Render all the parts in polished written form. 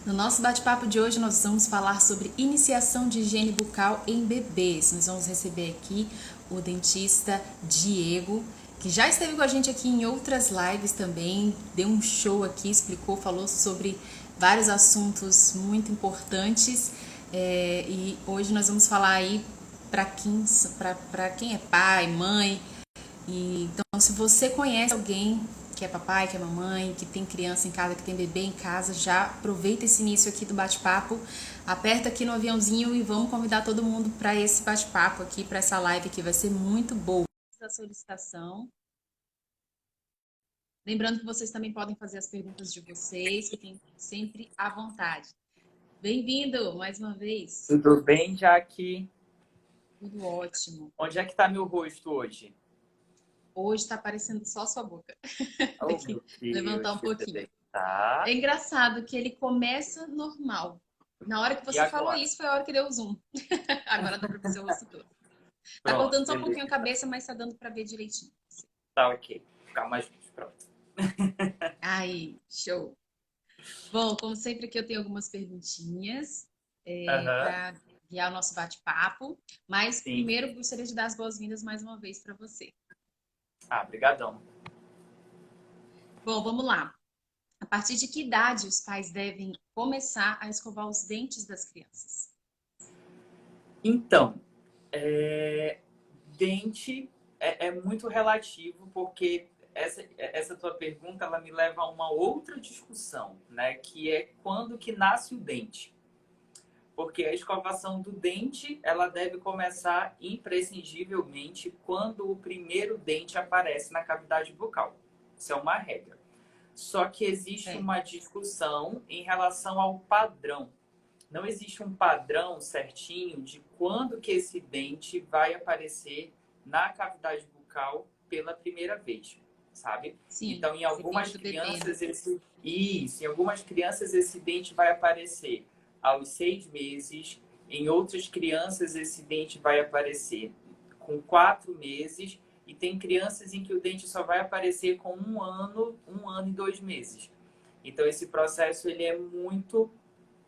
No nosso bate-papo de hoje, nós vamos falar sobre iniciação de higiene bucal em bebês. Nós vamos receber aqui o dentista Diego, que já esteve com a gente aqui em outras lives também, deu um show aqui, explicou, falou sobre vários assuntos muito importantes. E hoje nós vamos falar aí para quem é pai, mãe, então, se você conhece alguém que é papai, que é mamãe, que tem criança em casa, que tem bebê em casa, já aproveita esse início aqui do bate-papo, aperta aqui no aviãozinho e vamos convidar todo mundo para esse bate-papo aqui, para essa live que vai ser muito boa. A solicitação. Lembrando que vocês também podem fazer as perguntas de vocês, fiquem sempre à vontade. Bem-vindo mais uma vez. Tudo bem, Jaque? Tudo ótimo. Onde é que tá meu rosto hoje? Hoje está aparecendo só sua boca. Tem Oh, que meu Deus, levantar um deixa eu pouquinho. É deitar. engraçado que ele começa normal. Na hora que E você falou agora? isso, foi a hora que deu o zoom. Agora dá pra ver seu rosto todo. Tá Pronto, cortando só um pouquinho a beleza. cabeça, mas tá dando pra ver direitinho. Tá ok. Ficar mais pronto. Aí, show. Bom, como sempre aqui eu tenho algumas perguntinhas Aham, para guiar o nosso bate-papo. Mas sim. primeiro gostaria de dar as boas-vindas mais uma vez para você. Ah, brigadão. Bom, vamos lá. A partir de que idade os pais devem começar a escovar os dentes das crianças? Então, dente é muito relativo, porque essa tua pergunta ela me leva a uma outra discussão, né? Que é quando que nasce o dente. Porque a escovação do dente, ela deve começar imprescindivelmente quando o primeiro dente aparece na cavidade bucal. Isso é uma regra. Só que existe É, uma discussão em relação ao padrão. Não existe um padrão certinho de quando que esse dente vai aparecer na cavidade bucal pela primeira vez, sabe? sim, Então, em depende algumas do bebê, né? crianças em algumas crianças esse dente vai aparecer aos 6 meses. Em outras crianças esse dente vai aparecer com 4 meses. E tem crianças em que o dente só vai aparecer com 1 ano e 2 meses. Então, esse processo ele é muito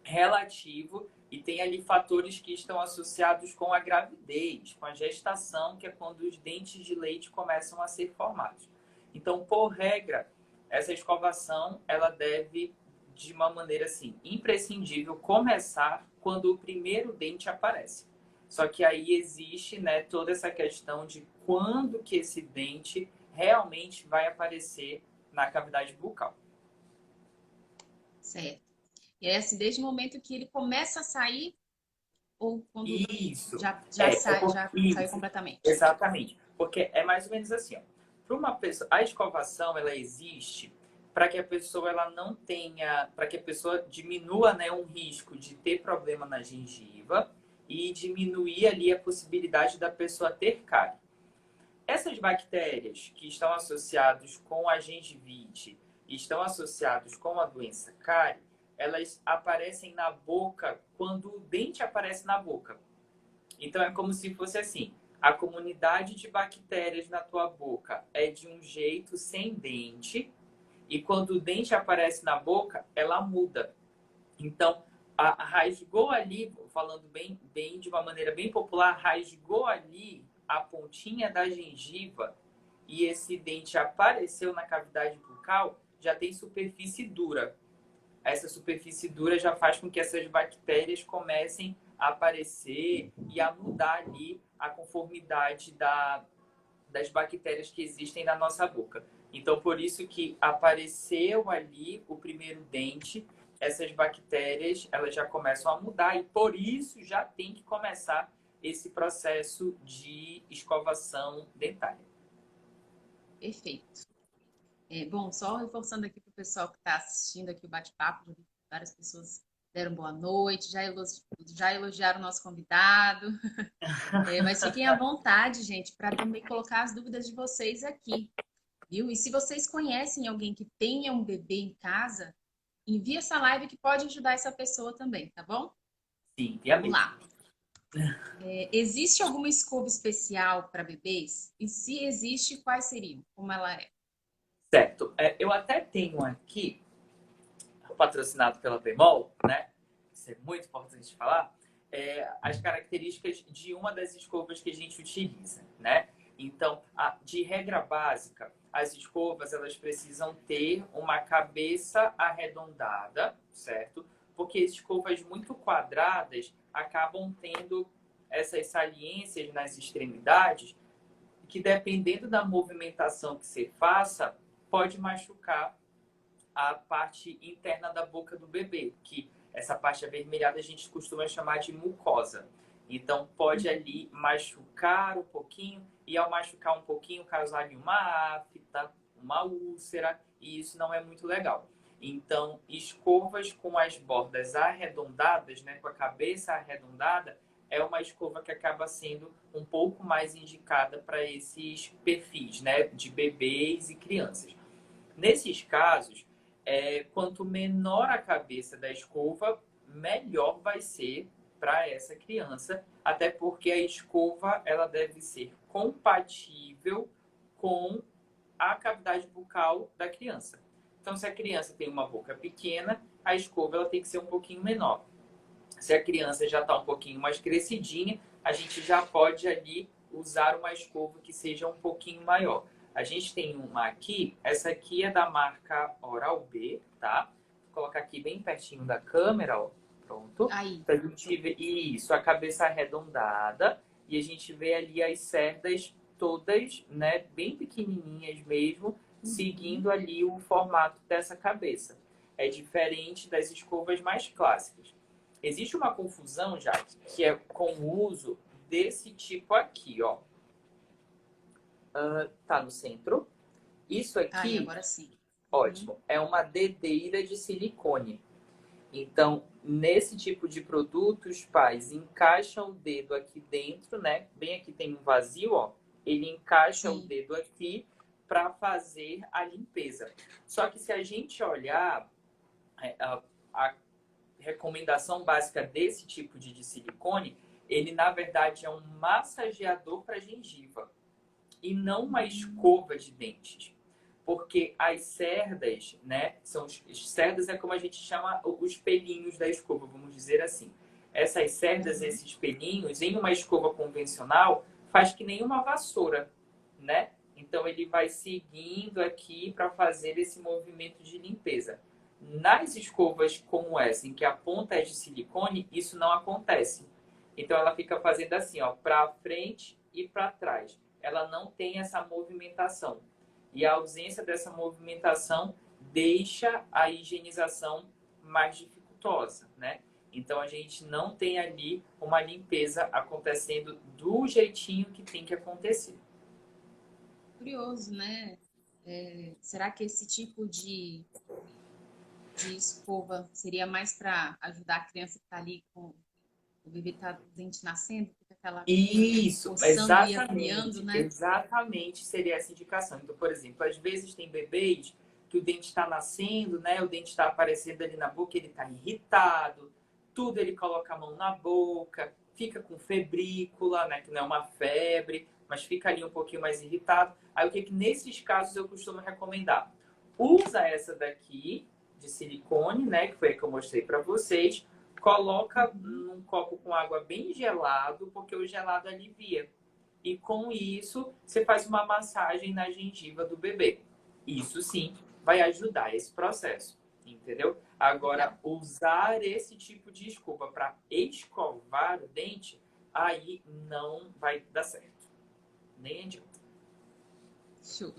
relativo e tem ali fatores que estão associados com a gravidez, com a gestação, que é quando os dentes de leite começam a ser formados. Então, por regra, essa escovação ela deve, de uma maneira assim, imprescindível, começar quando o primeiro dente aparece. Só que aí existe, né, toda essa questão de quando que esse dente realmente vai aparecer na cavidade bucal. Certo. E é assim, desde o momento que ele começa a sair ou quando Isso. já saiu Isso. completamente? Exatamente. Porque é mais ou menos assim, ó. Para uma pessoa, a escovação ela existe para que a pessoa ela não tenha, para que a pessoa diminua, né, um risco de ter problema na gengiva e diminuir ali a possibilidade da pessoa ter cárie. Essas bactérias que estão associadas com a gengivite e estão associadas com a doença cárie, elas aparecem na boca quando o dente aparece na boca. Então é como se fosse assim: a comunidade de bactérias na tua boca é de um jeito sem dente, e quando o dente aparece na boca, ela muda. Então, rasgou ali, falando bem de uma maneira bem popular, rasgou ali a pontinha da gengiva e esse dente apareceu na cavidade bucal, já tem superfície dura. Essa superfície dura já faz com que essas bactérias comecem a aparecer e a mudar ali a conformidade das bactérias que existem na nossa boca. Então, por isso que apareceu ali o primeiro dente, essas bactérias elas já começam a mudar e por isso já tem que começar esse processo de escovação dentária. Perfeito. Bom, só reforçando aqui para o pessoal que está assistindo aqui o bate-papo, já vi que várias pessoas deram boa noite, já elogiaram o nosso convidado. Mas fiquem à vontade, gente, para também colocar as dúvidas de vocês aqui, viu? E se vocês conhecem alguém que tenha um bebê em casa, envia essa live que pode ajudar essa pessoa também, tá bom? Sim, e a Vamos mesmo. lá. Existe alguma escova especial para bebês? E se existe, quais seriam? Como ela é? Certo. Eu até tenho aqui patrocinado pela Bemol, né? Isso é muito importante falar. As características de uma das escovas que a gente utiliza, né? Então, de regra básica, as escovas elas precisam ter uma cabeça arredondada, certo? Porque escovas muito quadradas acabam tendo essas saliências nas extremidades que, dependendo da movimentação que você faça, pode machucar a parte interna da boca do bebê, que essa parte avermelhada a gente costuma chamar de mucosa. Então, pode ali machucar um pouquinho, e ao machucar um pouquinho, causar ali uma afta, uma úlcera, e isso não é muito legal. Então, escovas com as bordas arredondadas, né, com a cabeça arredondada, é uma escova que acaba sendo um pouco mais indicada para esses perfis, né, de bebês e crianças. Nesses casos, quanto menor a cabeça da escova, melhor vai ser para essa criança, até porque a escova ela deve ser compatível com a cavidade bucal da criança. Então, se a criança tem uma boca pequena, a escova ela tem que ser um pouquinho menor. Se a criança já está um pouquinho mais crescidinha, a gente já pode ali usar uma escova que seja um pouquinho maior. A gente tem uma aqui, essa aqui é da marca Oral-B, tá? Vou colocar aqui bem pertinho da câmera, ó. Pronto. Aí. Pra gente ver isso, a cabeça arredondada. E a gente vê ali as cerdas todas, né, bem pequenininhas mesmo, seguindo ali o formato dessa cabeça. É diferente das escovas mais clássicas. Existe uma confusão, já que é com o uso desse tipo aqui, ó. Tá no centro. Isso aqui, Aí, agora sim. ótimo, é uma dedeira de silicone. Então, nesse tipo de produto, os pais encaixam o dedo aqui dentro, né? Bem aqui tem um vazio, ó. Ele encaixa o dedo aqui para fazer a limpeza. Só que se a gente olhar a recomendação básica desse tipo de silicone, ele na verdade é um massageador para gengiva e não uma escova de dentes. Porque as cerdas, né, as cerdas é como a gente chama os pelinhos da escova, vamos dizer assim. Essas cerdas, esses pelinhos, em uma escova convencional, faz que nem uma vassoura, né? Então ele vai seguindo aqui para fazer esse movimento de limpeza. Nas escovas como essa, em que a ponta é de silicone, isso não acontece. Então ela fica fazendo assim, ó, para frente e para trás. Ela não tem essa movimentação. E a ausência dessa movimentação deixa a higienização mais dificultosa, né? Então a gente não tem ali uma limpeza acontecendo do jeitinho que tem que acontecer. Curioso, né? Será que esse tipo de escova seria mais para ajudar a criança que está ali com o bebê tá dente nascendo, fica aquela Isso, coçando e agoniando, né? exatamente seria essa indicação. Então, por exemplo, às vezes tem bebês que o dente está nascendo, né? O dente está aparecendo ali na boca, ele está irritado, tudo ele coloca a mão na boca, fica com febrícula, né? Que não é uma febre, mas fica ali um pouquinho mais irritado. Aí o que nesses casos eu costumo recomendar? Usa essa daqui de silicone, né? Que foi a que eu mostrei para vocês. Coloca num copo com água bem gelado, porque o gelado alivia. E com isso, você faz uma massagem na gengiva do bebê. Isso sim vai ajudar esse processo, entendeu? Agora, usar esse tipo de escova para escovar o dente, aí não vai dar certo. Nem adianta. Show.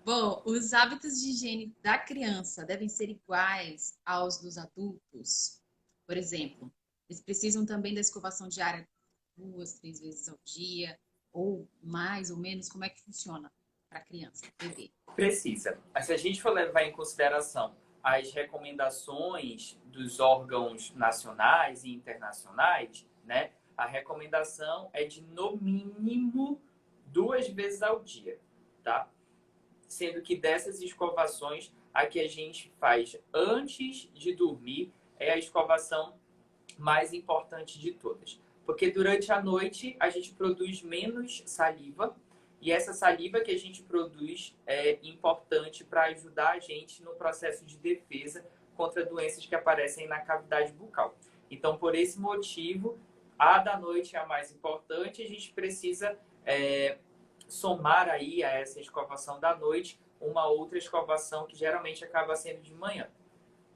Bom, os hábitos de higiene da criança devem ser iguais aos dos adultos. Por exemplo, eles precisam também da escovação diária 2, 3 vezes ao dia, ou mais ou menos, como é que funciona para a criança, bebê? Precisa. Mas se a gente for levar em consideração as recomendações dos órgãos nacionais e internacionais, né? A recomendação é de, no mínimo, 2 vezes ao dia, tá? Sendo que dessas escovações, a que a gente faz antes de dormir é a escovação mais importante de todas. Porque durante a noite a gente produz menos saliva E essa saliva que a gente produz é importante para ajudar a gente no processo de defesa contra doenças que aparecem na cavidade bucal. Então, por esse motivo, a da noite é a mais importante. A gente precisa somar aí a essa escovação da noite uma outra escovação que geralmente acaba sendo de manhã.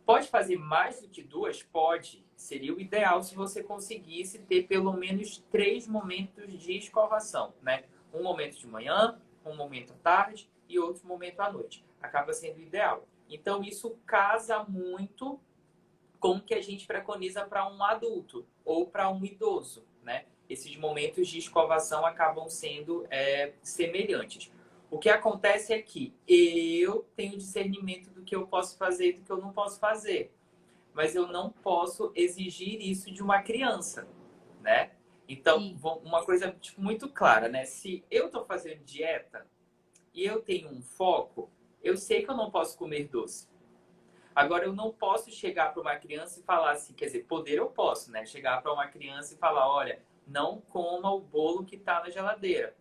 Pode fazer mais do que duas? Pode. Seria o ideal se você conseguisse ter pelo menos 3 momentos de escovação, né? Um momento de manhã, um momento à tarde e outro momento à noite. Acaba sendo o ideal. Então, isso casa muito com o que a gente preconiza para um adulto ou para um idoso, né? Esses momentos de escovação acabam sendo semelhantes. O que acontece é que eu tenho discernimento do que eu posso fazer e do que eu não posso fazer. Mas eu não posso exigir isso de uma criança, né? Então, uma coisa tipo, muito clara, né? Se eu estou fazendo dieta e eu tenho um foco, eu sei que eu não posso comer doce. Agora, eu não posso chegar para uma criança e falar assim, quer dizer, poder eu posso, né? Chegar para uma criança e falar, olha, não coma o bolo que está na geladeira.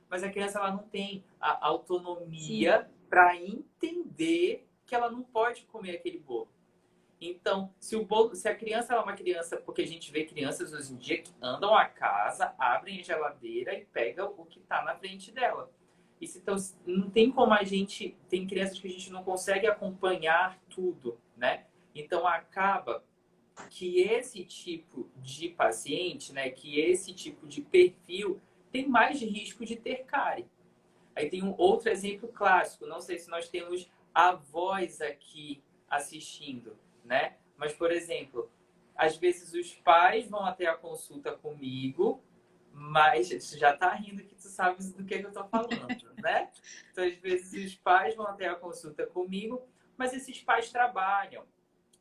Mas a criança ela não tem a autonomia para entender que ela não pode comer aquele bolo. Então, se a criança ela é uma criança, porque a gente vê crianças hoje em dia que andam a casa, abrem a geladeira e pegam o que está na frente dela. Então, não tem como a gente... Tem crianças que a gente não consegue acompanhar tudo, né? Então, acaba que esse tipo de paciente, né? Que esse tipo de perfil tem mais risco de ter cárie. Aí tem um outro exemplo clássico. Não sei se nós temos avós aqui assistindo, né? Mas, por exemplo, às vezes os pais vão até a consulta comigo, mas tu já tá rindo que tu sabes do que eu tô falando, né? Então, às vezes os pais vão até a consulta comigo, mas esses pais trabalham.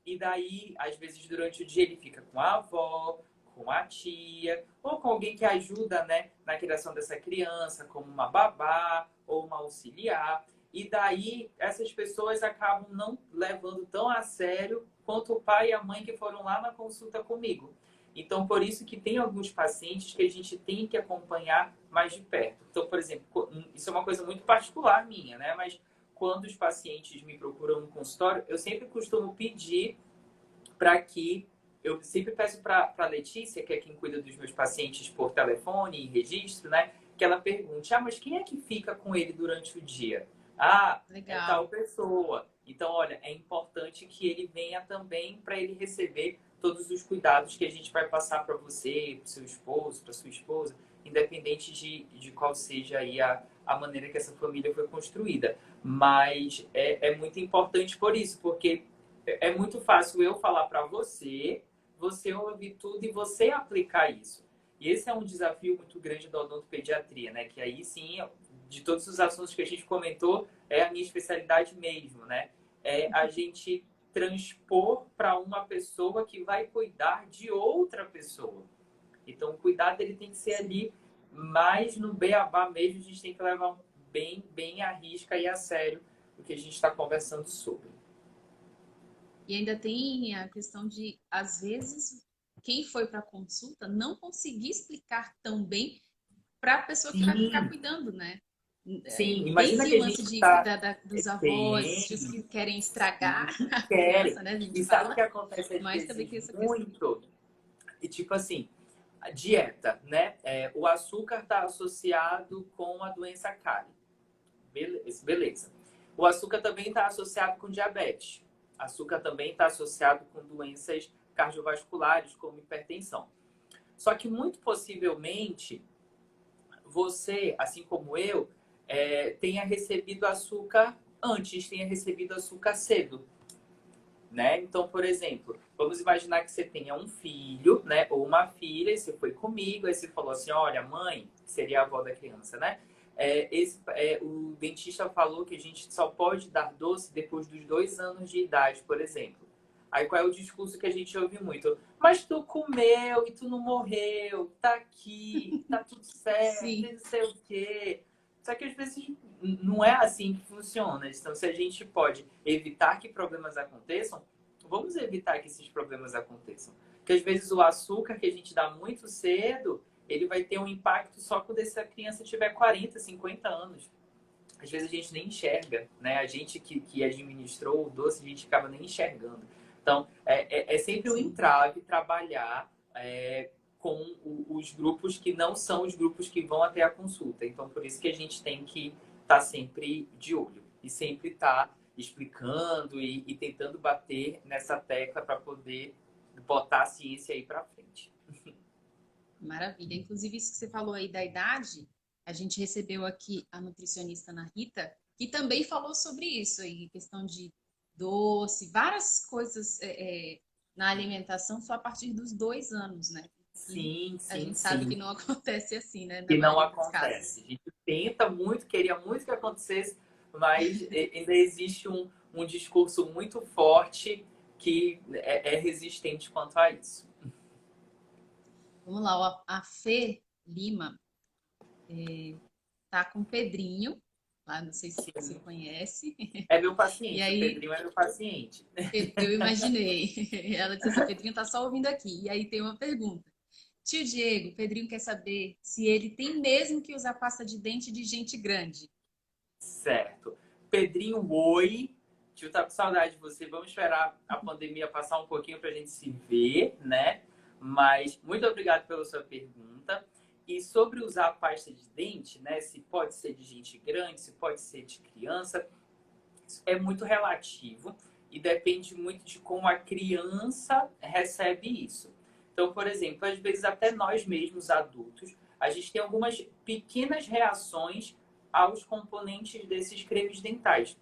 E daí, às vezes, durante o dia ele fica com a avó, com a tia, ou com alguém que ajuda, né, na criação dessa criança, como uma babá ou uma auxiliar. E daí, essas pessoas acabam não levando tão a sério quanto o pai e a mãe que foram lá na consulta comigo. Então, por isso que tem alguns pacientes que a gente tem que acompanhar mais de perto. Então, por exemplo, isso é uma coisa muito particular minha, né? Mas quando os pacientes me procuram no consultório, eu sempre costumo pedir para que... Eu sempre peço para a Letícia, que é quem cuida dos meus pacientes por telefone e registro, né? Que ela pergunte, mas quem é que fica com ele durante o dia? Legal. É tal pessoa. Então, olha, é importante que ele venha também para ele receber todos os cuidados que a gente vai passar para você, para o seu esposo, para sua esposa, independente de qual seja aí a maneira que essa família foi construída. Mas é muito importante por isso, porque é muito fácil eu falar para você, você ouvir tudo e você aplicar isso. E esse é um desafio muito grande da odontopediatria, né? Que aí sim, de todos os assuntos que a gente comentou, é a minha especialidade mesmo, né? É a gente transpor para uma pessoa que vai cuidar de outra pessoa. Então, o cuidado ele tem que ser ali mais no beabá mesmo, a gente tem que levar bem à risca e a sério o que a gente está conversando sobre. E ainda tem a questão de, às vezes, quem foi para a consulta não conseguir explicar tão bem para a pessoa que vai ficar cuidando, né? Sim, imagina Desde que o a lance gente dos avós, tios que querem estragar a criança, né? A gente E sabe o fala, que acontece às mas também tem vezes essa questão. muito? E tipo assim, a dieta, né? O açúcar está associado com a doença cárie. Beleza. O açúcar também está associado com diabetes. Açúcar também está associado com doenças cardiovasculares, como hipertensão. Só que muito possivelmente você, assim como eu, tenha recebido açúcar antes, tenha recebido açúcar cedo. Né? Então, por exemplo, vamos imaginar que você tenha um filho, né, ou uma filha, e você foi comigo, aí você falou assim, olha, mãe, que seria a avó da criança, né? O dentista falou que a gente só pode dar doce depois dos 2 anos de idade, por exemplo. Aí qual é o discurso que a gente ouve muito? Mas tu comeu e tu não morreu, tá aqui, tá tudo certo, Sim. não sei o quê. Só que às vezes não é assim que funciona. Então, se a gente pode evitar que problemas aconteçam, vamos evitar que esses problemas aconteçam. Porque às vezes o açúcar que a gente dá muito cedo, ele vai ter um impacto só quando essa criança tiver 40, 50 anos. Às vezes a gente nem enxerga, né? A gente que administrou o doce, a gente acaba nem enxergando. Então, é sempre um entrave trabalhar com os grupos que não são os grupos que vão até a consulta. Então, por isso que a gente tem que estar sempre de olho e sempre estar explicando e tentando bater nessa tecla para poder botar a ciência aí para frente. Maravilha. Inclusive, isso que você falou aí da idade, a gente recebeu aqui a nutricionista Ana Rita, que também falou sobre isso aí, questão de doce, várias coisas na alimentação só a partir dos 2 anos, né? E Sim, a sim, gente sabe que sim. não acontece assim, né? Na Que não maioria dos acontece. casos. A gente tenta muito, queria muito que acontecesse, mas ainda existe um discurso muito forte que é resistente quanto a isso. Vamos lá, ó, a Fê Lima tá com o Pedrinho, lá, não sei se você Sim. conhece. É meu E paciente, o aí Pedrinho é meu paciente. eu imaginei. Ela disse assim: Pedrinho tá só ouvindo aqui. E aí tem uma pergunta. Tio Diego, Pedrinho quer saber se ele tem mesmo que usar pasta de dente de gente grande. Certo. Pedrinho, oi. Tio tá com saudade de você. Vamos esperar a pandemia passar um pouquinho para a gente se ver, né? Mas muito obrigado pela sua pergunta. E sobre usar pasta de dente, né? Se pode ser de gente grande, se pode ser de criança, isso é muito relativo e depende muito de como a criança recebe isso. Então, por exemplo, às vezes até nós mesmos adultos, a gente tem algumas pequenas reações aos componentes desses cremes dentais.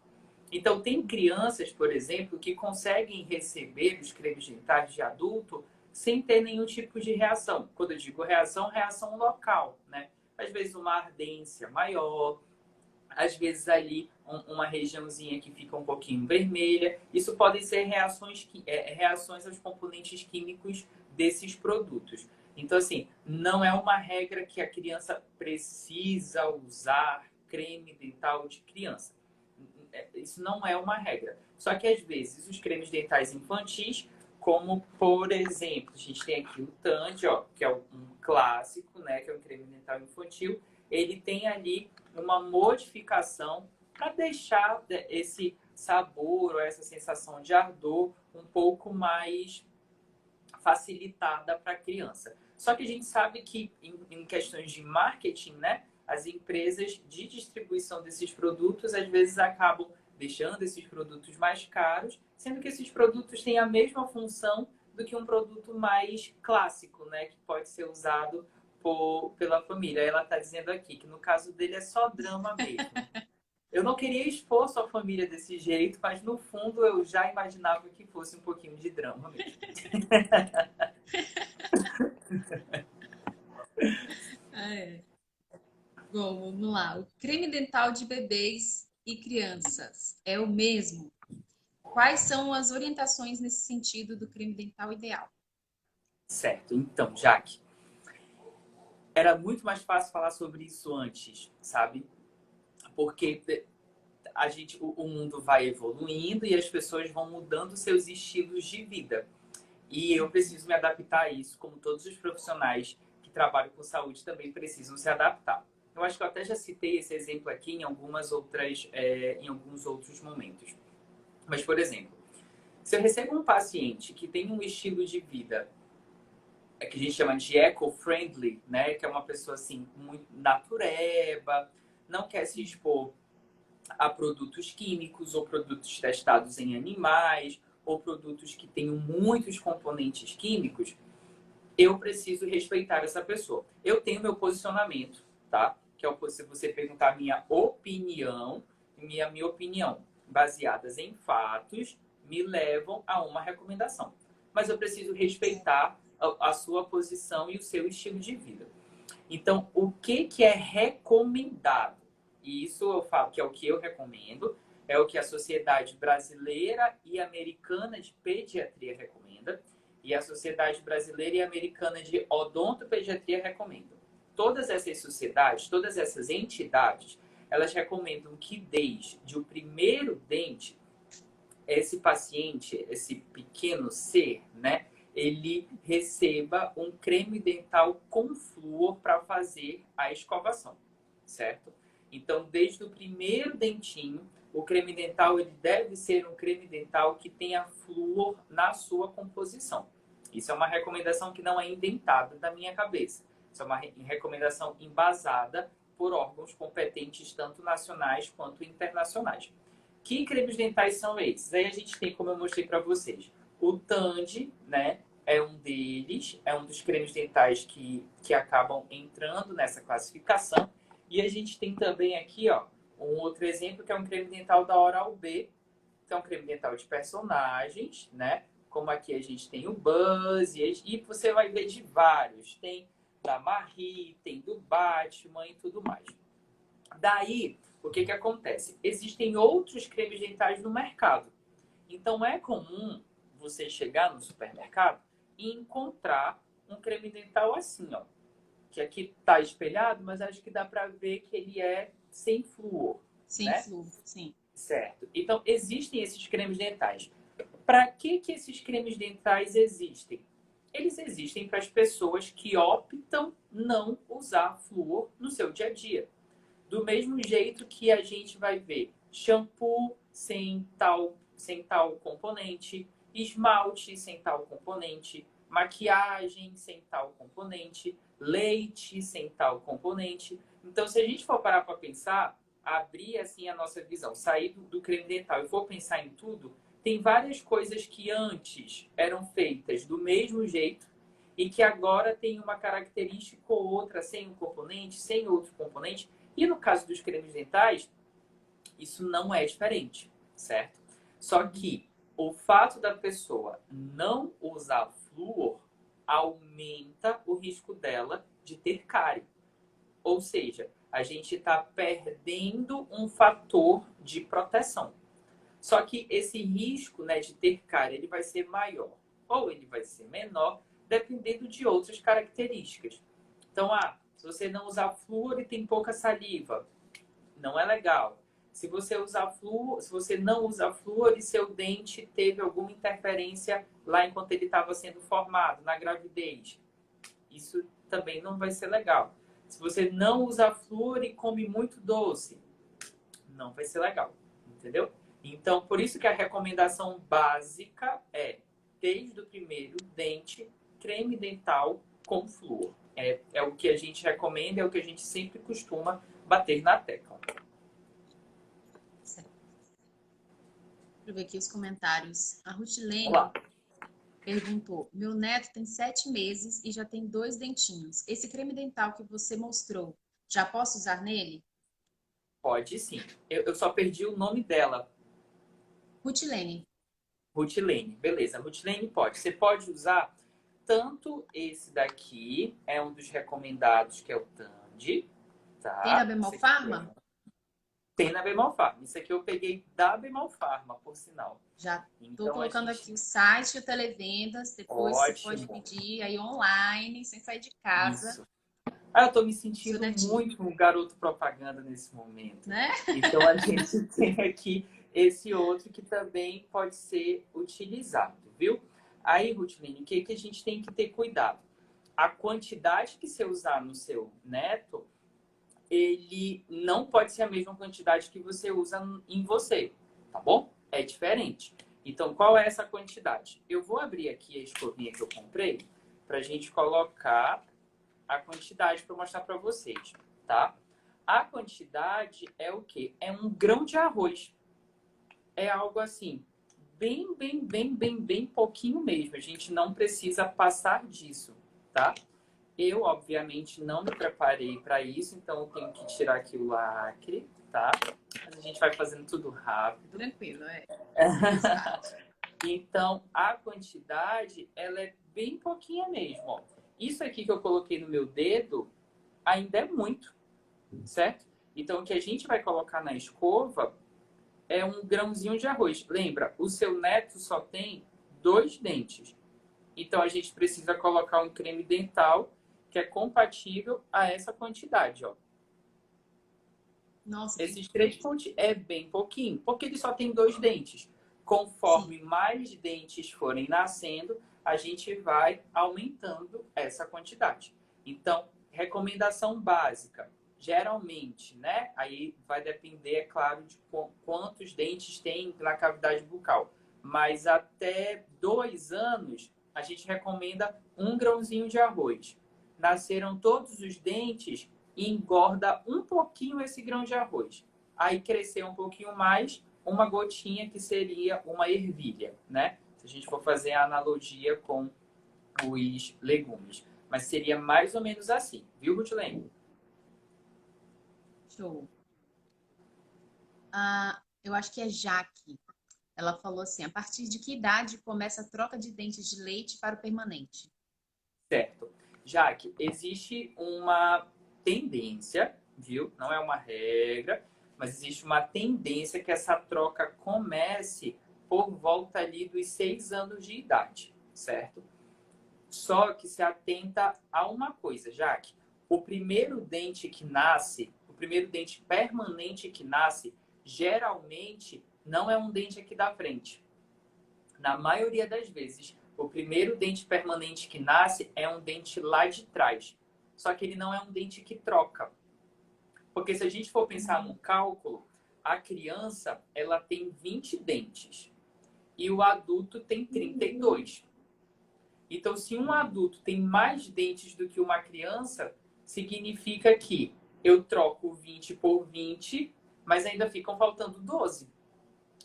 Então, tem crianças, por exemplo, que conseguem receber os cremes dentais de adulto sem ter nenhum tipo de reação. Quando eu digo reação, reação local, né? Às vezes uma ardência maior, às vezes ali uma regiãozinha que fica um pouquinho vermelha. Isso podem ser reações aos componentes químicos desses produtos. Então, assim, não é uma regra que a criança precisa usar creme dental de criança. Isso não é uma regra. Só que, às vezes, os cremes dentais infantis, como, por exemplo, a gente tem aqui o Tandy, ó, que é um clássico, né, que é um creme dental infantil, ele tem ali uma modificação para deixar esse sabor ou essa sensação de ardor um pouco mais facilitada para a criança. Só que a gente sabe que em questões de marketing, né, as empresas de distribuição desses produtos às vezes acabam deixando esses produtos mais caros, sendo que esses produtos têm a mesma função do que um produto mais clássico, né, que pode ser usado pela família. Ela está dizendo aqui que no caso dele é só drama mesmo. Eu não queria expor sua família desse jeito, mas no fundo eu já imaginava que fosse um pouquinho de drama mesmo. Ah, é. Bom, vamos lá. O creme dental de bebês e crianças é o mesmo? Quais são as orientações nesse sentido do creme dental ideal? Certo, então, Jaque, era muito mais fácil falar sobre isso antes, sabe? Porque o mundo vai evoluindo e as pessoas vão mudando seus estilos de vida. E eu preciso me adaptar a isso, como todos os profissionais que trabalham com saúde também precisam se adaptar. Eu acho que eu até já citei esse exemplo aqui em alguns outros momentos. Mas, por exemplo, se eu recebo um paciente que tem um estilo de vida que a gente chama de eco-friendly, né? Que é uma pessoa assim, muito natureba, não quer se expor a produtos químicos ou produtos testados em animais ou produtos que tenham muitos componentes químicos, eu preciso respeitar essa pessoa. Eu tenho meu posicionamento, tá? Que é se você perguntar a minha opinião, minha opinião, baseadas em fatos, me levam a uma recomendação. Mas eu preciso respeitar a sua posição e o seu estilo de vida. Então, o que é recomendado? E isso eu falo que é o que eu recomendo, é o que a Sociedade Brasileira e Americana de Pediatria recomenda, e a Sociedade Brasileira e Americana de Odontopediatria recomendam. Todas essas sociedades, todas essas entidades, elas recomendam que desde o primeiro dente, esse paciente, esse pequeno ser, né, ele receba um creme dental com flúor para fazer a escovação, certo? Então, desde o primeiro dentinho, o creme dental ele deve ser um creme dental que tenha flúor na sua composição. Isso é uma recomendação que não é inventada da minha cabeça. Isso é uma recomendação embasada por órgãos competentes, tanto nacionais quanto internacionais. Que cremes dentais são esses? Aí a gente tem, como eu mostrei para vocês, o Tandy, né? É um deles, é um dos cremes dentais que acabam entrando nessa classificação. E a gente tem também aqui, ó, um outro exemplo que é um creme dental da Oral-B, que é um creme dental de personagens, né? Como aqui a gente tem o Buzz, e você vai ver de vários. Tem da Marie, tem do Batman e tudo mais. Daí, o que acontece? Existem outros cremes dentais no mercado. Então, é comum você chegar no supermercado e encontrar um creme dental assim, ó. Que aqui tá espelhado, mas acho que dá para ver que ele é sem flúor. Sem né? flúor, sim. Certo. Então, existem esses cremes dentais. Para que esses cremes dentais existem? Eles existem para as pessoas que optam não usar flúor no seu dia a dia. Do mesmo jeito que a gente vai ver shampoo sem tal componente, esmalte sem tal componente, maquiagem sem tal componente, leite sem tal componente. Então, se a gente for parar para pensar, abrir assim a nossa visão, sair do creme dental e for pensar em tudo, tem várias coisas que antes eram feitas do mesmo jeito e que agora tem uma característica ou outra sem um componente, sem outro componente. E no caso dos cremes dentais, isso não é diferente, certo? Só que o fato da pessoa não usar flúor aumenta o risco dela de ter cárie. Ou seja, a gente está perdendo um fator de proteção. Só que esse risco, né, de ter cárie, ele vai ser maior ou ele vai ser menor, dependendo de outras características. Então, se você não usar flúor e tem pouca saliva, não é legal. Se você usar flúor, se você não usar flúor e seu dente teve alguma interferência lá enquanto ele estava sendo formado, na gravidez, isso também não vai ser legal. Se você não usar flúor e come muito doce, não vai ser legal, entendeu? Então, por isso que a recomendação básica é, desde o primeiro dente, creme dental com flúor. É o que a gente recomenda, é o que a gente sempre costuma bater na tecla. Certo. Deixa eu ver aqui os comentários. A Rutilene Olá. perguntou: meu neto tem 7 meses e já tem 2 dentinhos. Esse creme dental que você mostrou, já posso usar nele? Pode sim. Eu só perdi o nome dela. Rutilene. Rutilene. Beleza, Rutilene pode. Você pode usar tanto esse daqui, é um dos recomendados, que é o Tandy. Tá? Tem na Bemol Pharma? Tem na Bemol Pharma. Isso aqui eu peguei da Bemol Pharma, por sinal. Já estou Então, colocando aqui o site, o Televendas, depois você pode pedir aí online, sem sair de casa. Isso. Eu tô me sentindo muito um garoto propaganda nesse momento. Né? Então, a gente tem aqui esse outro que também pode ser utilizado, viu? Aí, Rutilene, o que a gente tem que ter cuidado? A quantidade que você usar no seu neto, ele não pode ser a mesma quantidade que você usa em você, tá bom? É diferente. Então, qual é essa quantidade? Eu vou abrir aqui a escovinha que eu comprei pra gente colocar a quantidade para mostrar para vocês, tá? A quantidade é o quê? É um grão de arroz. É algo assim, bem pouquinho mesmo. A gente não precisa passar disso, tá? Eu, obviamente, não me preparei para isso, então eu tenho que tirar aqui o lacre, tá? Mas a gente vai fazendo tudo rápido. Tranquilo, é. Então, a quantidade, ela é bem pouquinha mesmo, ó. Isso aqui que eu coloquei no meu dedo ainda é muito, certo? Então, o que a gente vai colocar na escova é um grãozinho de arroz. Lembra, o seu neto só tem 2 dentes. Então, a gente precisa colocar um creme dental que é compatível a essa quantidade, ó. Nossa, esses 3 pontos é bem pouquinho, porque ele só tem 2 dentes. Conforme mais dentes forem nascendo, a gente vai aumentando essa quantidade. Então, recomendação básica, geralmente, né? Aí vai depender, é claro, de quantos dentes tem na cavidade bucal. Mas até 2 anos, a gente recomenda 1 grãozinho de arroz. Nasceram todos os dentes e engorda um pouquinho esse grão de arroz. Aí cresceu um pouquinho mais, uma gotinha que seria uma ervilha, né? Se a gente for fazer a analogia com os legumes. Mas seria mais ou menos assim, viu, Rutilene? Show. Eu acho que é Jaque. Ela falou assim: a partir de que idade começa a troca de dentes de leite para o permanente? Certo. Já que existe uma tendência, viu? Não é uma regra, mas existe uma tendência que essa troca comece por volta ali dos 6 anos de idade, certo? Só que se atenta a uma coisa, Jaque. O primeiro dente que nasce, o primeiro dente permanente que nasce, geralmente não é um dente aqui da frente. Na maioria das vezes, o primeiro dente permanente que nasce é um dente lá de trás. Só que ele não é um dente que troca. Porque se a gente for pensar no cálculo, a criança ela tem 20 dentes e o adulto tem 32. Então, se um adulto tem mais dentes do que uma criança, significa que eu troco 20 por 20, mas ainda ficam faltando 12.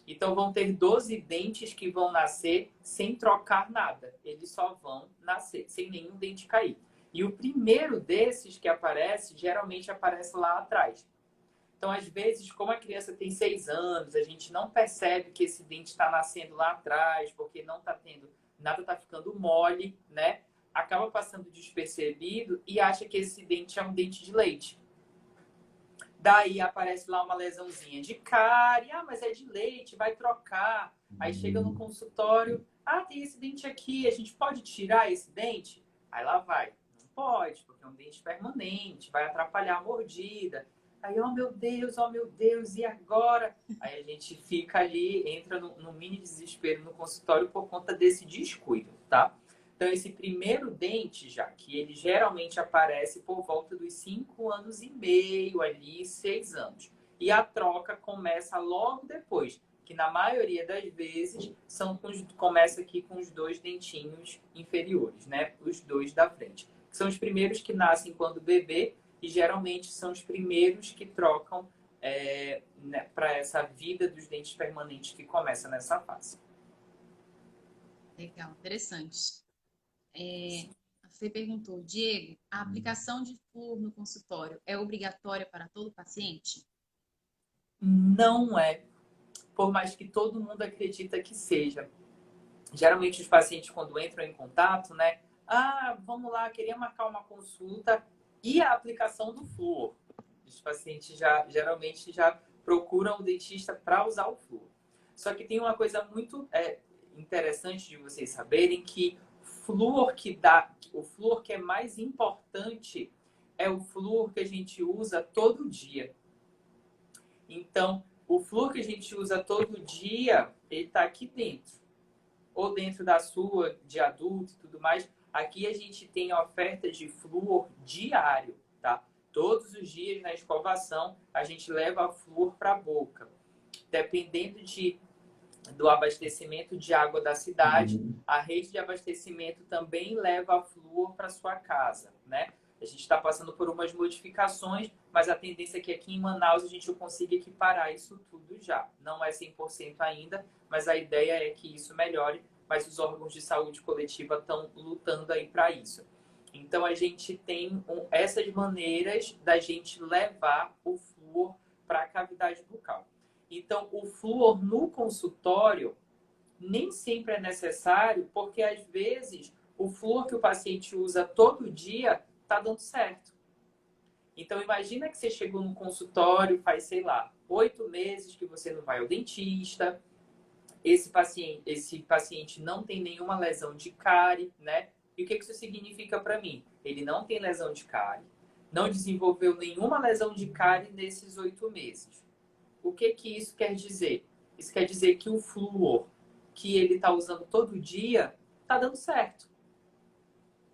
Então, vão ter 12 dentes que vão nascer sem trocar nada. Eles só vão nascer, sem nenhum dente cair. E o primeiro desses que aparece, geralmente aparece lá atrás. Então, às vezes, como a criança tem 6 anos, a gente não percebe que esse dente está nascendo lá atrás, porque não está tendo, nada está ficando mole, né? Acaba passando despercebido e acha que esse dente é um dente de leite. Daí aparece lá uma lesãozinha de cárie, mas é de leite, vai trocar. Aí chega no consultório, tem esse dente aqui, a gente pode tirar esse dente? Aí lá vai, não pode, porque é um dente permanente, vai atrapalhar a mordida. Aí, oh meu Deus, e agora? Aí a gente fica ali, entra no mini desespero no consultório por conta desse descuido, tá? Então, esse primeiro dente, já que ele geralmente aparece por volta dos 5 anos e meio, ali, 6 anos. E a troca começa logo depois, que na maioria das vezes começa aqui com os 2 dentinhos inferiores, né? Os 2 da frente. Que são os primeiros que nascem quando bebê e geralmente são os primeiros que trocam né, para essa vida dos dentes permanentes que começa nessa fase. Legal, interessante. Você perguntou, Diego, a aplicação de flúor no consultório é obrigatória para todo paciente? Não é, por mais que todo mundo acredita que seja. Geralmente os pacientes quando entram em contato, né? Vamos lá, queria marcar uma consulta e a aplicação do flúor. Os pacientes geralmente já procuram o dentista para usar o flúor. Só que tem uma coisa muito interessante de vocês saberem que o flúor que é mais importante é o flúor que a gente usa todo dia. Então, o flúor que a gente usa todo dia, ele está aqui dentro. Ou dentro da sua, de adulto e tudo mais. Aqui a gente tem oferta de flúor diário, tá? Todos os dias na escovação, a gente leva flúor para a boca. Dependendo do abastecimento de água da cidade, a rede de abastecimento também leva flúor para sua casa, né? A gente está passando por umas modificações, mas a tendência é que aqui em Manaus a gente consiga equiparar isso tudo já. Não é 100% ainda, mas a ideia é que isso melhore, mas os órgãos de saúde coletiva estão lutando aí para isso. Então a gente tem essas maneiras da gente levar o flúor para a cavidade bucal. Então, o flúor no consultório nem sempre é necessário, porque às vezes o flúor que o paciente usa todo dia está dando certo. Então, imagina que você chegou no consultório, faz, sei lá, 8 meses que você não vai ao dentista, esse paciente não tem nenhuma lesão de cárie, né? E o que isso significa para mim? Ele não tem lesão de cárie, não desenvolveu nenhuma lesão de cárie nesses 8 meses. O que isso quer dizer? Isso quer dizer que o flúor que ele está usando todo dia está dando certo.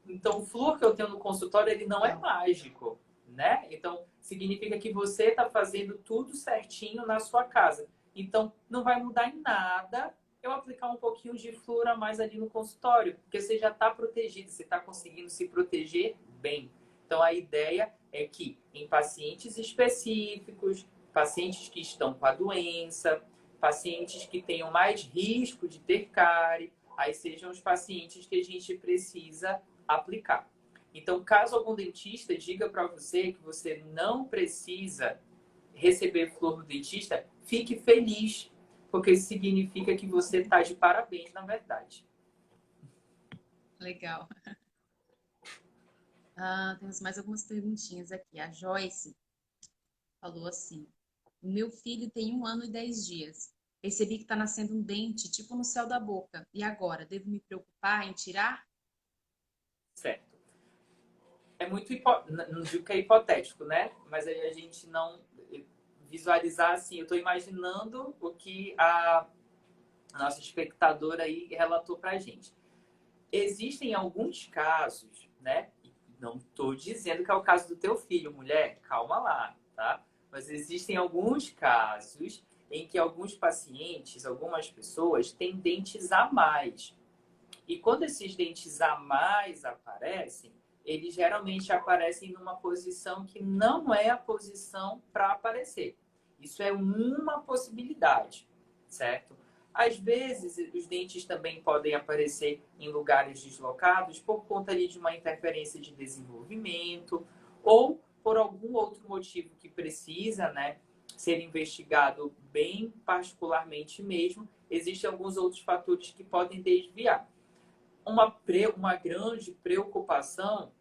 Então, o flúor que eu tenho no consultório, ele não é mágico, né? Então, significa que você está fazendo tudo certinho na sua casa. Então, não vai mudar em nada eu aplicar um pouquinho de flúor a mais ali no consultório, porque você já está protegido, você está conseguindo se proteger bem. Então, a ideia é que em pacientes específicos, pacientes que estão com a doença, pacientes que tenham mais risco de ter cárie, aí sejam os pacientes que a gente precisa aplicar. Então, caso algum dentista diga para você que você não precisa receber flúor do dentista, fique feliz, porque isso significa que você está de parabéns, na verdade. Legal. Temos mais algumas perguntinhas aqui. A Joyce falou assim: meu filho tem 1 ano e 10 dias. Percebi que está nascendo um dente, tipo no céu da boca. E agora, devo me preocupar em tirar? Certo. É muito, não digo que é hipotético, né? Mas aí a gente não visualizar assim. Eu estou imaginando o que a nossa espectadora aí relatou para a gente. Existem alguns casos, né? Não estou dizendo que é o caso do teu filho, mulher, calma lá, tá? Mas existem alguns casos em que alguns pacientes, algumas pessoas têm dentes a mais. E quando esses dentes a mais aparecem, eles geralmente aparecem numa posição que não é a posição para aparecer. Isso é uma possibilidade, certo? Às vezes, os dentes também podem aparecer em lugares deslocados por conta ali de uma interferência de desenvolvimento ou por algum outro motivo que precisa, né, ser investigado bem particularmente mesmo. Existem alguns outros fatores que podem desviar. Uma grande preocupação,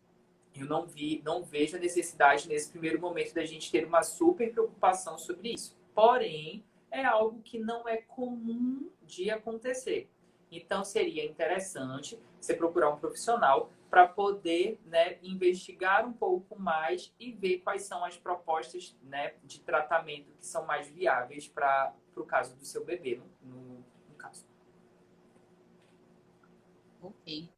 eu não vejo a necessidade nesse primeiro momento da gente ter uma super preocupação sobre isso. Porém, é algo que não é comum de acontecer. Então, seria interessante você procurar um profissional para poder, né, investigar um pouco mais e ver quais são as propostas, né, de tratamento que são mais viáveis para o caso do seu bebê, no caso. Ok.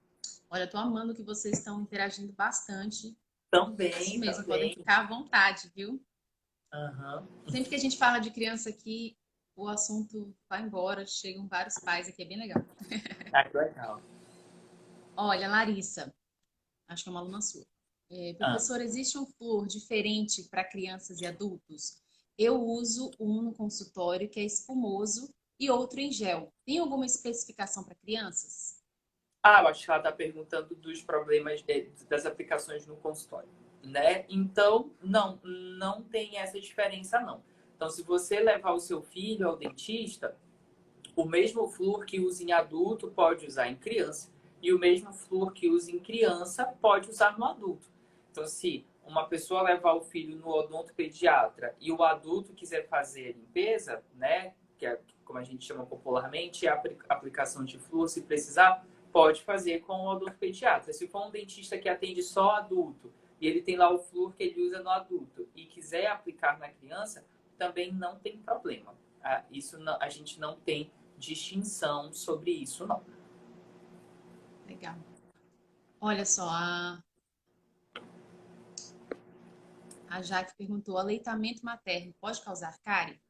Olha, eu tô amando que vocês estão interagindo bastante. Isso Também, mesmo, podem também. ficar à vontade, viu? Aham. Sempre que a gente fala de criança aqui, o assunto vai embora, chegam vários pais aqui, é bem legal. Ah, que legal. Olha, Larissa, acho que é uma aluna sua. Ah. Professor, existe um flúor diferente para crianças e adultos? Eu uso um no consultório que é espumoso e outro em gel. Tem alguma especificação para crianças? Ah, eu acho que ela está perguntando dos problemas das aplicações no consultório, né? Então, não tem essa diferença, não. Então, se você levar o seu filho ao dentista, o mesmo flúor que usa em adulto pode usar em criança e o mesmo flúor que usa em criança pode usar no adulto. Então, se uma pessoa levar o filho no odontopediatra e o adulto quiser fazer a limpeza, né, que é como a gente chama popularmente, a aplicação de flúor, se precisar, pode fazer com o odontopediatra. Se for um dentista que atende só adulto e ele tem lá o flúor que ele usa no adulto e quiser aplicar na criança, também não tem problema. Isso não, a gente não tem distinção sobre isso, não. Legal. Olha só, a Jaque perguntou: aleitamento materno pode causar cárie?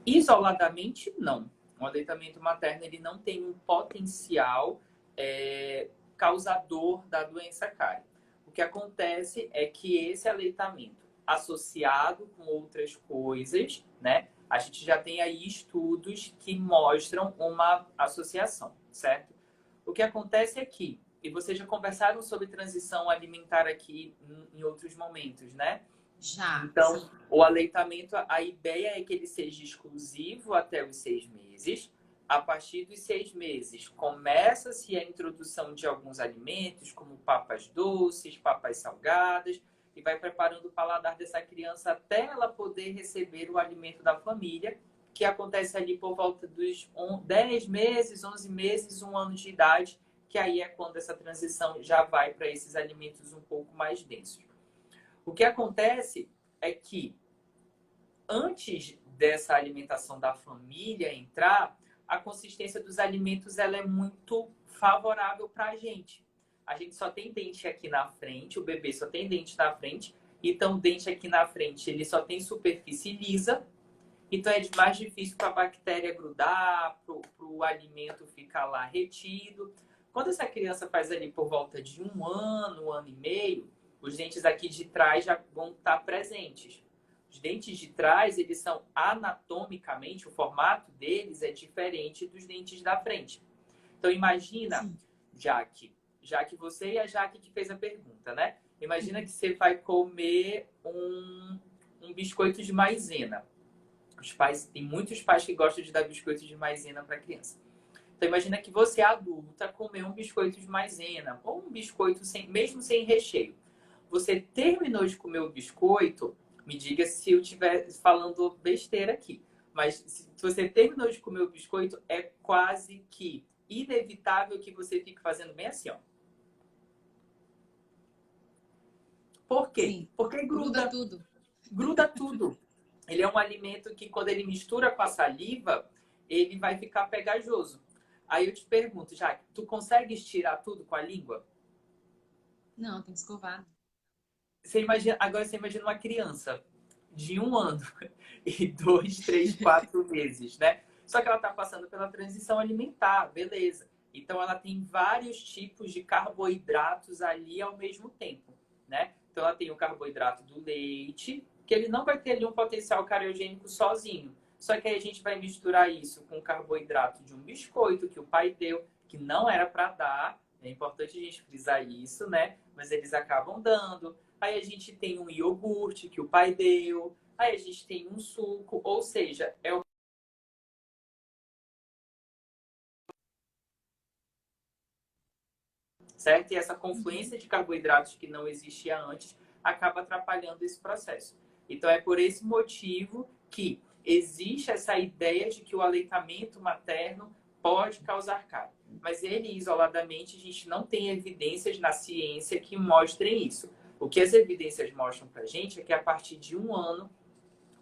Isoladamente, não. O aleitamento materno ele não tem um potencial causador da doença cárie. O que acontece é que esse aleitamento, associado com outras coisas, né? A gente já tem aí estudos que mostram uma associação, certo? O que acontece é que, e vocês já conversaram sobre transição alimentar aqui em outros momentos, né? Já, Então, sim. o aleitamento, a ideia é que ele seja exclusivo até os 6 meses. A partir dos 6 meses, começa-se a introdução de alguns alimentos, como papas doces, papas salgadas, e vai preparando o paladar dessa criança até ela poder receber o alimento da família, que acontece ali por volta dos 10 meses, 11 meses, 1 ano de idade, que aí é quando essa transição já vai para esses alimentos um pouco mais densos. O que acontece é que antes dessa alimentação da família entrar, a consistência dos alimentos ela é muito favorável para a gente. A gente só tem dente aqui na frente, o bebê só tem dente na frente, então o dente aqui na frente ele só tem superfície lisa, então é mais difícil para a bactéria grudar, para o alimento ficar lá retido. Quando essa criança faz ali por volta de um ano e meio, os dentes aqui de trás já vão estar presentes. Os dentes de trás, eles são anatomicamente, o formato deles é diferente dos dentes da frente. Então imagina, Sim. Jaque, você e a Jaque que fez a pergunta, né? Imagina que você vai comer um biscoito de maisena. Tem muitos pais que gostam de dar biscoito de maisena para criança. Então imagina que você, adulta, comeu um biscoito de maisena ou um biscoito mesmo sem recheio. Você terminou de comer o biscoito, me diga se eu estiver falando besteira aqui, mas se você terminou de comer o biscoito, é quase que inevitável que você fique fazendo bem assim, ó. Por quê? Sim. Porque Gruda tudo. Gruda tudo. Ele é um alimento que, quando ele mistura com a saliva, ele vai ficar pegajoso. Aí eu te pergunto, Jaque, tu consegues tirar tudo com a língua? Não, tem que escovar. Agora você imagina uma criança de 1 ano e 2, 3, 4 meses, né? Só que ela está passando pela transição alimentar, beleza. Então ela tem vários tipos de carboidratos ali ao mesmo tempo, né? Então ela tem o carboidrato do leite, que ele não vai ter ali um potencial cariogênico sozinho. Só que aí a gente vai misturar isso com o carboidrato de um biscoito que o pai deu, que não era para dar. É importante a gente frisar isso, né? Mas eles acabam dando. Aí a gente tem um iogurte que o pai deu. Aí a gente tem um suco. Ou seja, é o certo? E essa confluência de carboidratos que não existia antes acaba atrapalhando esse processo. Então é por esse motivo que existe essa ideia de que o aleitamento materno pode causar cárie. Mas ele, isoladamente, a gente não tem evidências na ciência que mostrem isso. O que as evidências mostram para a gente é que a partir de 1 ano,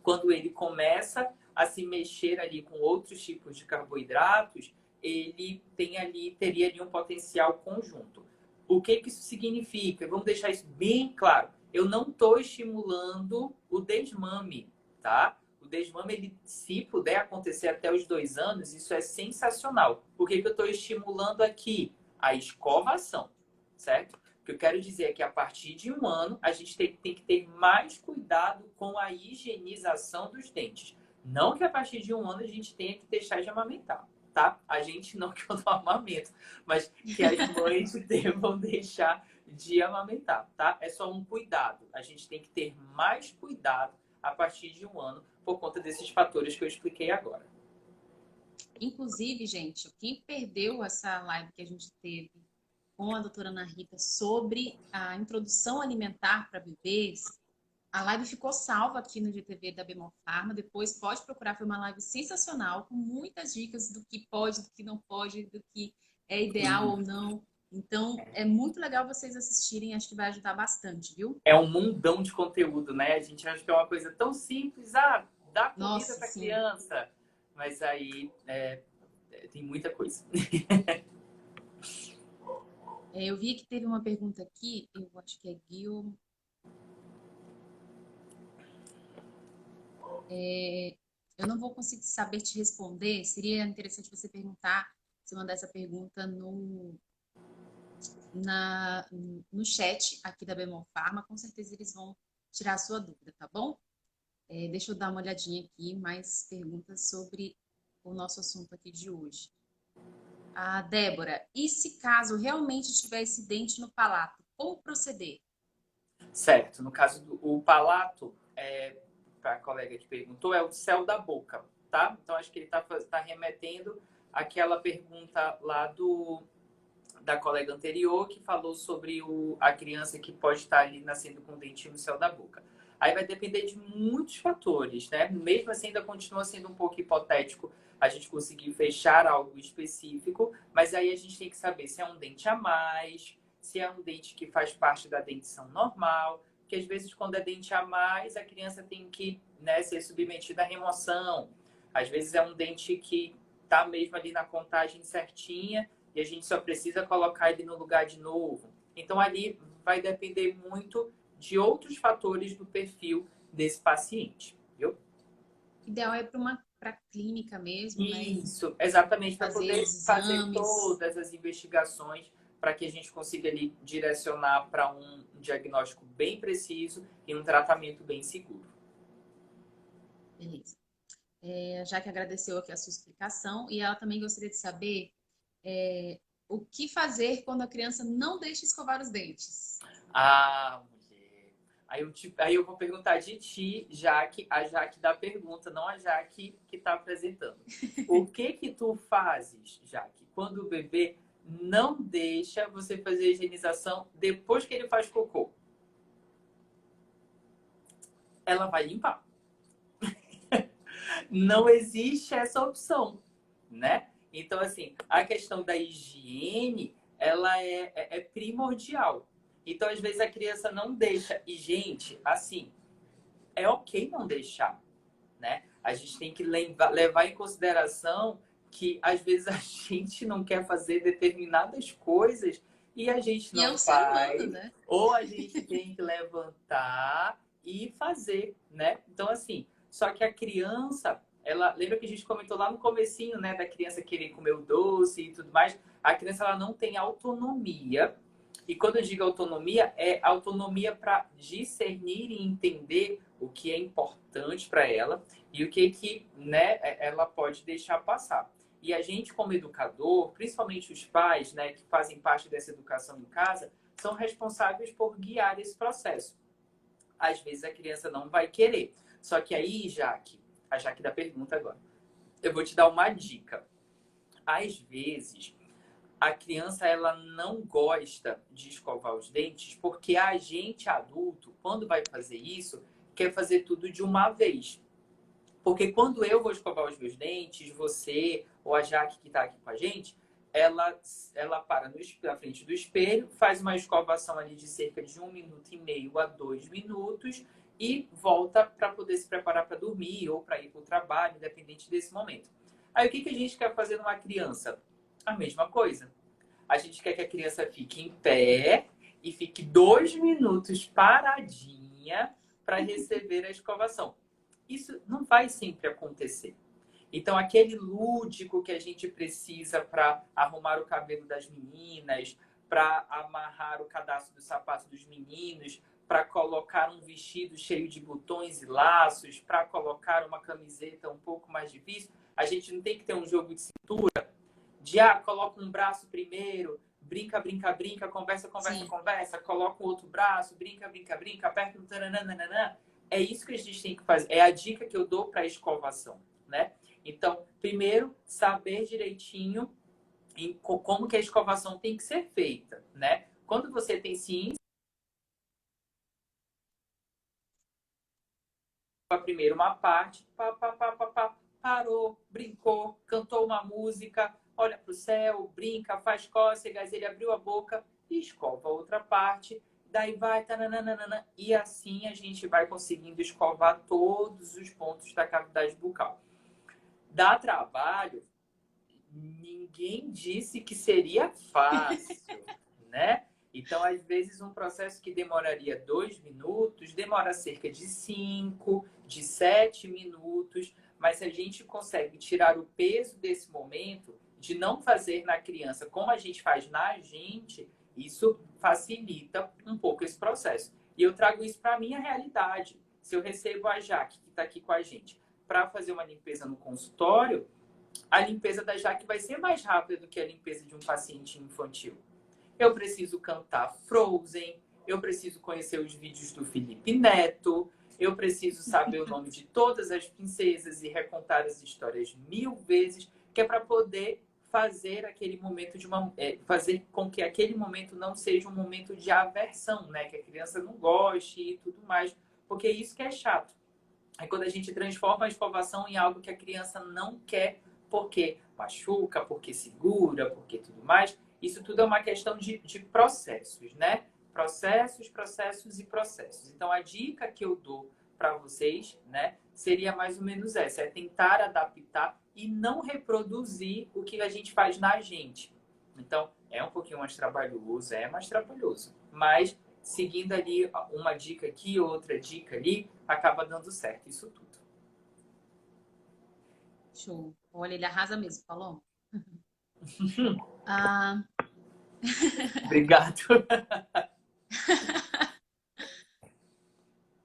quando ele começa a se mexer ali com outros tipos de carboidratos, ele teria ali um potencial conjunto. O que isso significa? Vamos deixar isso bem claro. Eu não estou estimulando o desmame, tá? O desmame, ele, se puder acontecer até os 2 anos, isso é sensacional. O que eu estou estimulando aqui? A escovação, certo? O que eu quero dizer é que a partir de 1 ano, a gente tem que ter mais cuidado com a higienização dos dentes. Não que a partir de 1 ano a gente tenha que deixar de amamentar, tá? A gente não, que eu não amamento, mas que as mães devam deixar de amamentar, tá? É só um cuidado. A gente tem que ter mais cuidado a partir de 1 ano por conta desses fatores que eu expliquei agora. Inclusive, gente, quem perdeu essa live que a gente teve com a doutora Ana Rita sobre a introdução alimentar para bebês, a live ficou salva aqui no GTV da Bemol Pharma. Depois pode procurar, foi uma live sensacional, com muitas dicas do que pode, do que não pode, do que é ideal ou não. Então, é muito legal vocês assistirem, acho que vai ajudar bastante, viu? É um mundão de conteúdo, né? A gente acha que é uma coisa tão simples, dá comida para criança. Mas aí tem muita coisa. Eu vi que teve uma pergunta aqui, eu acho que é Gil. Eu não vou conseguir saber te responder. Seria interessante você perguntar, você mandar essa pergunta no chat aqui da Bemol Pharma. Com certeza eles vão tirar a sua dúvida, tá bom? Deixa eu dar uma olhadinha aqui, mais perguntas sobre o nosso assunto aqui de hoje. A Débora, e se caso realmente tiver esse dente no palato, como proceder? Certo. No caso do palato, para a colega que perguntou, é o céu da boca, tá? Então, acho que ele tá remetendo àquela pergunta lá da colega anterior, que falou sobre a criança que pode estar ali nascendo com o dentinho no céu da boca. Aí vai depender de muitos fatores, né? Mesmo assim, ainda continua sendo um pouco hipotético a gente conseguir fechar algo específico, mas aí a gente tem que saber se é um dente a mais, se é um dente que faz parte da dentição normal, que às vezes quando é dente a mais, a criança tem que, né, ser submetida à remoção. Às vezes é um dente que tá mesmo ali na contagem certinha e a gente só precisa colocar ele no lugar de novo. Então ali vai depender muito de outros fatores do perfil desse paciente, viu? O ideal é para clínica mesmo, né? E Isso, exatamente, para fazer poder os fazer exames. todas as investigações para que a gente consiga ali direcionar para um diagnóstico bem preciso e um tratamento bem seguro. Beleza. Já que agradeceu aqui a sua explicação, e ela também gostaria de saber o que fazer quando a criança não deixa escovar os dentes. Ah, mulher. Aí eu vou perguntar de ti, Jaque, a Jaque da pergunta, não a Jaque que está apresentando. O que que tu fazes, Jaque, quando o bebê não deixa você fazer a higienização depois que ele faz cocô? Ela vai limpar. Não existe essa opção, né? Então, assim, a questão da higiene, ela é primordial. Então, às vezes, a criança não deixa. E, gente, assim, é ok não deixar, né? A gente tem que levar em consideração que, às vezes, a gente não quer fazer determinadas coisas e a gente E é não um ser humano, faz, né? ou a gente tem que levantar e fazer, né? Então, assim, só que a criança, ela, lembra que a gente comentou lá no comecinho, né, da criança querer comer o doce e tudo mais, a criança ela não tem autonomia. E quando eu digo autonomia, é autonomia para discernir e entender o que é importante para ela e o que, né, ela pode deixar passar. E a gente, como educador, principalmente os pais, né, que fazem parte dessa educação em casa, são responsáveis por guiar esse processo. Às vezes a criança não vai querer. Só que aí, Jaque, a Jaque dá pergunta agora. Eu vou te dar uma dica. Às vezes, a criança ela não gosta de escovar os dentes porque a gente adulto, quando vai fazer isso, quer fazer tudo de uma vez. Porque quando eu vou escovar os meus dentes, você ou a Jaque que está aqui com a gente, ela para na frente do espelho, faz uma escovação ali de cerca de 1 minuto e meio a 2 minutos e volta para poder se preparar para dormir ou para ir para o trabalho, independente desse momento. Aí o que a gente quer fazer numa criança? A mesma coisa. A gente quer que a criança fique em pé e fique 2 minutos paradinha para receber a escovação. Isso não vai sempre acontecer. Então, aquele lúdico que a gente precisa para arrumar o cabelo das meninas, para amarrar o cadastro do sapato dos meninos, para colocar um vestido cheio de botões e laços, para colocar uma camiseta um pouco mais difícil, a gente não tem que ter um jogo de cintura de coloca um braço primeiro, brinca, brinca, brinca, conversa, conversa, Sim. conversa, coloca o outro braço, brinca, brinca, brinca, aperta no taranã. É isso que a gente tem que fazer. É a dica que eu dou para a escovação, né? Então, primeiro, saber direitinho como que a escovação tem que ser feita, né? Quando você tem ciência, primeiro uma parte, parou, brincou, cantou uma música, olha para o céu, brinca, faz cócegas, ele abriu a boca e escova a outra parte. Daí vai, tananana, e assim a gente vai conseguindo escovar todos os pontos da cavidade bucal. Dá trabalho? Ninguém disse que seria fácil, né? Então, às vezes, um processo que demoraria 2 minutos, demora cerca de 5, de 7 minutos. Mas se a gente consegue tirar o peso desse momento, de não fazer na criança como a gente faz na gente, isso facilita um pouco esse processo. E eu trago isso para a minha realidade. Se eu recebo a Jaque, que está aqui com a gente, para fazer uma limpeza no consultório, a limpeza da Jaque vai ser mais rápida do que a limpeza de um paciente infantil. Eu preciso cantar Frozen, eu preciso conhecer os vídeos do Felipe Neto, eu preciso saber o nome de todas as princesas e recontar as histórias 1000 vezes, que é para poder fazer aquele momento fazer com que aquele momento não seja um momento de aversão, né? Que a criança não goste e tudo mais, porque é isso que é chato. É quando a gente transforma a escovação em algo que a criança não quer, porque machuca, porque segura, porque tudo mais. Isso tudo é uma questão de processos, né? processos, processos e processos. Então, a dica que eu dou para vocês, né, seria mais ou menos essa, é tentar adaptar e não reproduzir o que a gente faz na gente. Então, é um pouquinho mais trabalhoso, mas seguindo ali uma dica aqui, outra dica ali, acaba dando certo isso tudo. Show. Olha, ele arrasa mesmo, falou? Ah, Obrigado.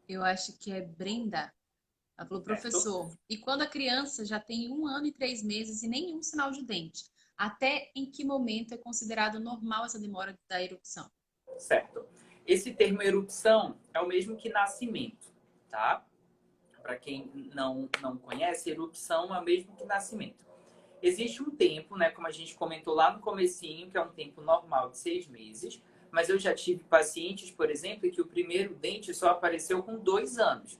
eu acho que é Brenda. Ela falou, Certo? professor, e quando a criança já tem 1 ano e 3 meses e nenhum sinal de dente, até em que momento é considerado normal essa demora da erupção? Certo. Esse termo erupção é o mesmo que nascimento, tá? Para quem não conhece, erupção é o mesmo que nascimento. Existe um tempo, né, como a gente comentou lá no comecinho, que é um tempo normal de 6 meses, mas eu já tive pacientes, por exemplo, que o primeiro dente só apareceu com 2 anos.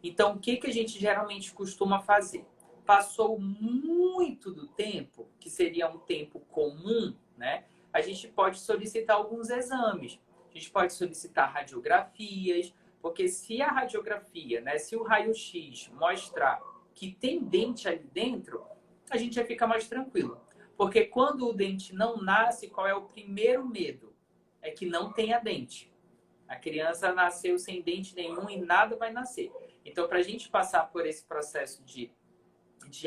Então, o que a gente geralmente costuma fazer? Passou muito do tempo, que seria um tempo comum, né? A gente pode solicitar alguns exames. A gente pode solicitar radiografias, porque se a radiografia, né, se o raio-x mostrar que tem dente ali dentro, a gente já fica mais tranquilo. Porque quando o dente não nasce, qual é o primeiro medo? É que não tenha dente. A criança nasceu sem dente nenhum e nada vai nascer. Então, para a gente passar por esse processo de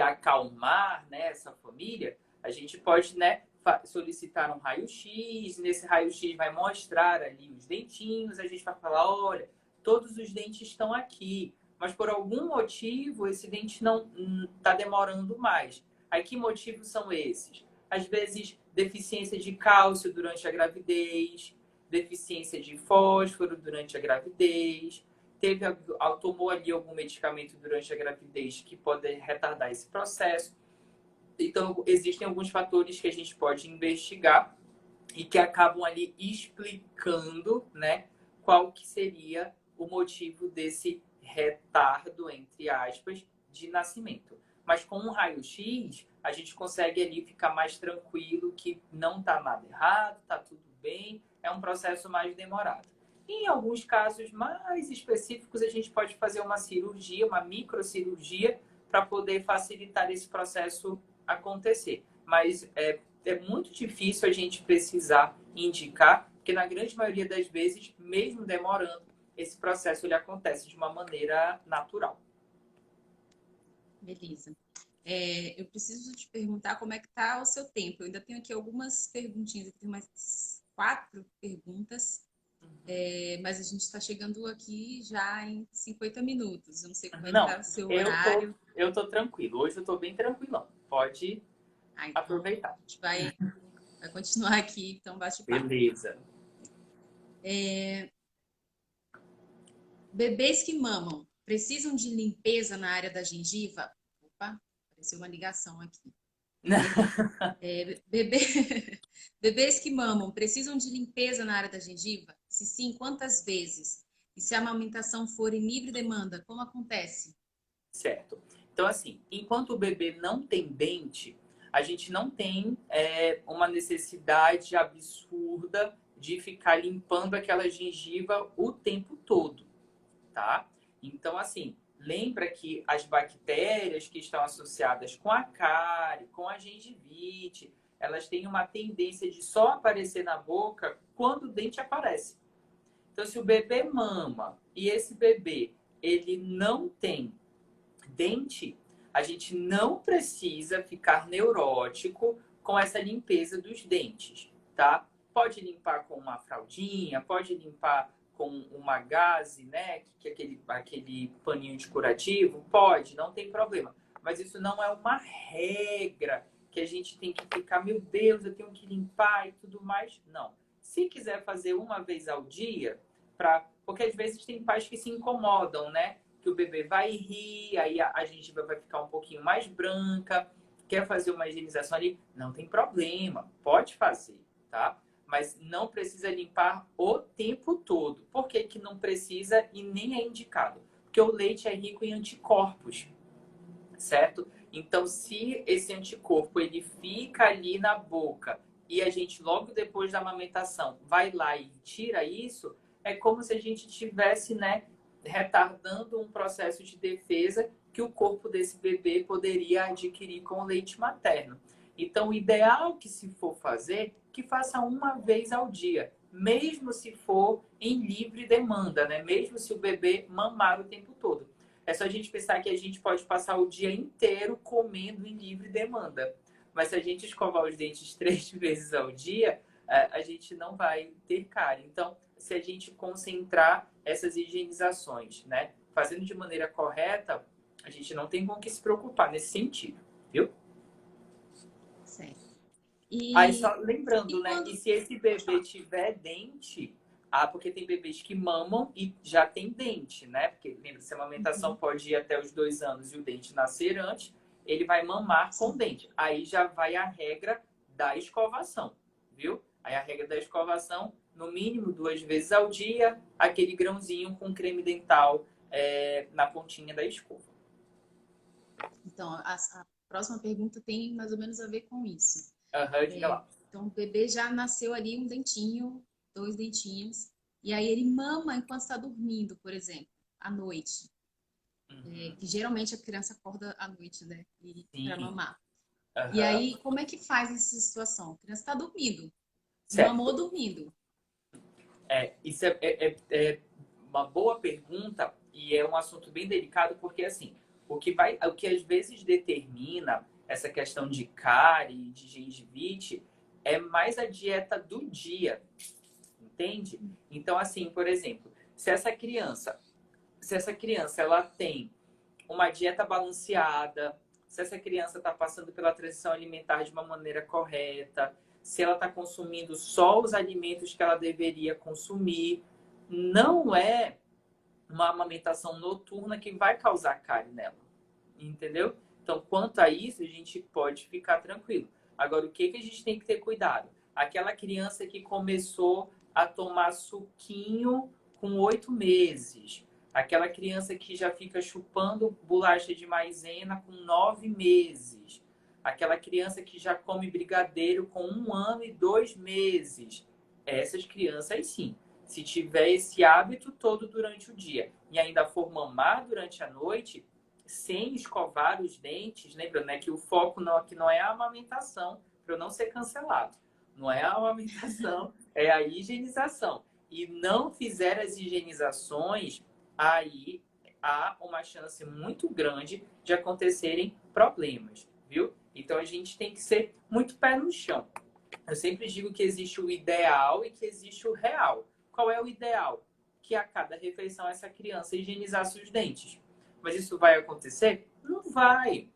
acalmar, né, essa família, a gente pode, né, solicitar um raio-x. Nesse raio-x vai mostrar ali os dentinhos. A gente vai falar, olha, todos os dentes estão aqui. Mas por algum motivo esse dente não está demorando mais. Aí que motivos são esses? Às vezes, deficiência de cálcio durante a gravidez, deficiência de fósforo durante a gravidez, tomou ali algum medicamento durante a gravidez que pode retardar esse processo. Então, existem alguns fatores que a gente pode investigar e que acabam ali explicando, né, qual que seria o motivo desse retardo, entre aspas, de nascimento. Mas com um raio-x, a gente consegue ali ficar mais tranquilo que não está nada errado, está tudo bem, é um processo mais demorado. Em alguns casos mais específicos, a gente pode fazer uma cirurgia, uma microcirurgia, para poder facilitar esse processo acontecer. Mas é muito difícil a gente precisar indicar, porque na grande maioria das vezes, mesmo demorando, esse processo ele acontece de uma maneira natural. Beleza. Eu preciso te perguntar como é que tá o seu tempo. Eu ainda tenho aqui algumas perguntinhas, aqui tem mais 4 perguntas, mas a gente está chegando aqui já em 50 minutos. Eu não sei como é que Não, tá o seu horário. eu tô tranquilo. Hoje eu tô bem tranquilão. Pode Então aproveitar. a gente vai continuar aqui, então bate-papo. Beleza. Bebês que mamam precisam de limpeza na área da gengiva? Opa, apareceu uma ligação aqui. Bebê... Bebês que mamam precisam de limpeza na área da gengiva? Se sim, quantas vezes? E se a amamentação for em livre demanda, como acontece? Certo. Então, assim, enquanto o bebê não tem dente, a gente não tem uma necessidade absurda de ficar limpando aquela gengiva o tempo todo, tá? Então, assim, lembra que as bactérias que estão associadas com a cárie, com a gengivite, elas têm uma tendência de só aparecer na boca quando o dente aparece. Então, se o bebê mama e esse bebê ele não tem dente, a gente não precisa ficar neurótico com essa limpeza dos dentes, tá? Pode limpar com uma fraldinha, pode limpar com uma gaze, né? Que é aquele paninho de curativo, pode, não tem problema. Mas isso não é uma regra que a gente tem que ficar, meu Deus, eu tenho que limpar e tudo mais. Não. Se quiser fazer uma vez ao dia, porque às vezes tem pais que se incomodam, né? Que o bebê vai rir, aí a gengiva vai ficar um pouquinho mais branca, quer fazer uma higienização ali, não tem problema, pode fazer, tá? Mas não precisa limpar o tempo todo. Por que que não precisa e nem é indicado? Porque o leite é rico em anticorpos, certo? Então, se esse anticorpo ele fica ali na boca e a gente logo depois da amamentação vai lá e tira isso, é como se a gente tivesse, né, retardando um processo de defesa que o corpo desse bebê poderia adquirir com o leite materno. Então, o ideal que se for fazer, que faça uma vez ao dia, mesmo se for em livre demanda, né? Mesmo se o bebê mamar o tempo todo. É só a gente pensar que a gente pode passar o dia inteiro comendo em livre demanda. Mas se a gente escovar os dentes 3 vezes ao dia, a gente não vai ter cárie. Então, se a gente concentrar essas higienizações, né? Fazendo de maneira correta, a gente não tem com o que se preocupar nesse sentido, viu? Certo. Aí só E lembrando, né? quando... E se esse bebê tiver dente, porque tem bebês que mamam e já tem dente, né? Porque lembra, se a amamentação Uhum, pode ir até os 2 anos e o dente nascer antes, ele vai mamar com sim. dente. Aí já vai a regra da escovação, viu? Aí a regra da escovação, no mínimo 2 vezes ao dia, aquele grãozinho com creme dental na pontinha da escova. Então, a próxima pergunta tem mais ou menos a ver com isso. Aham, diga lá. Então, o bebê já nasceu ali um dentinho, dois dentinhos, e aí ele mama enquanto está dormindo, por exemplo, à noite. Uhum. Que geralmente a criança acorda à noite, né? Para Sim. mamar. E Aham. aí, como é que faz essa situação? A criança está dormindo, mamou Certo. dormindo. Isso é uma boa pergunta e é um assunto bem delicado porque assim, o que às vezes determina essa questão de cárie, de gengivite, é mais a dieta do dia, entende? Então assim, por exemplo, se essa criança ela tem uma dieta balanceada, se essa criança está passando pela transição alimentar de uma maneira correta, se ela está consumindo só os alimentos que ela deveria consumir, não é uma amamentação noturna que vai causar cárie nela, entendeu? Então, quanto a isso, a gente pode ficar tranquilo. Agora, o que a gente tem que ter cuidado? Aquela criança que começou a tomar suquinho com 8 meses, aquela criança que já fica chupando bolacha de maisena com 9 meses, aquela criança que já come brigadeiro com 1 ano e 2 meses. Essas crianças, sim, se tiver esse hábito todo durante o dia e ainda for mamar durante a noite, sem escovar os dentes, lembrando, né, que o foco não, aqui não é a amamentação, para eu não ser cancelado. Não é a amamentação, é a higienização. E não fizer as higienizações, aí há uma chance muito grande de acontecerem problemas, viu? Então a gente tem que ser muito pé no chão. Eu sempre digo que existe o ideal e que existe o real. Qual é o ideal? Que a cada refeição essa criança higienizasse os dentes. Mas isso vai acontecer? Não vai.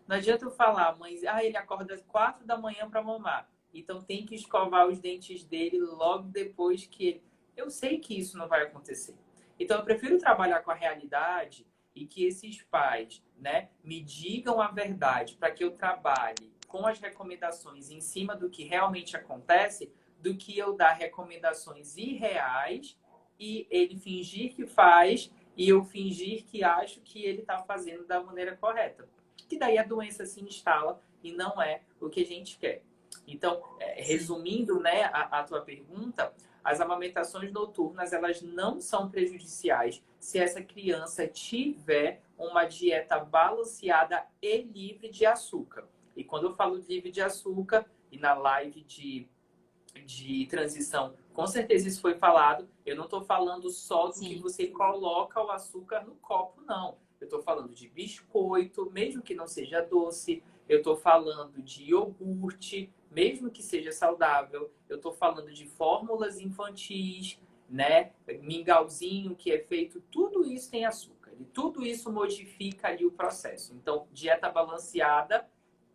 Não adianta eu falar, mãe, ele acorda às 4 da manhã para mamar. Então tem que escovar os dentes dele logo depois que ele. Eu sei que isso não vai acontecer. Então eu prefiro trabalhar com a realidade e que esses pais, né, me digam a verdade para que eu trabalhe com as recomendações em cima do que realmente acontece, do que eu dar recomendações irreais e ele fingir que faz e eu fingir que acho que ele está fazendo da maneira correta. Que daí a doença se instala e não é o que a gente quer. Então, Sim. resumindo, né, a tua pergunta, as amamentações noturnas elas não são prejudiciais se essa criança tiver uma dieta balanceada e livre de açúcar. E quando eu falo livre de açúcar, e na live de transição, com certeza isso foi falado. Eu não estou falando só do que Sim. você coloca o açúcar no copo, não. Eu estou falando de biscoito, mesmo que não seja doce. Eu estou falando de iogurte, mesmo que seja saudável. Eu estou falando de fórmulas infantis, né? Mingauzinho que é feito. Tudo isso tem açúcar. E tudo isso modifica ali o processo. Então, dieta balanceada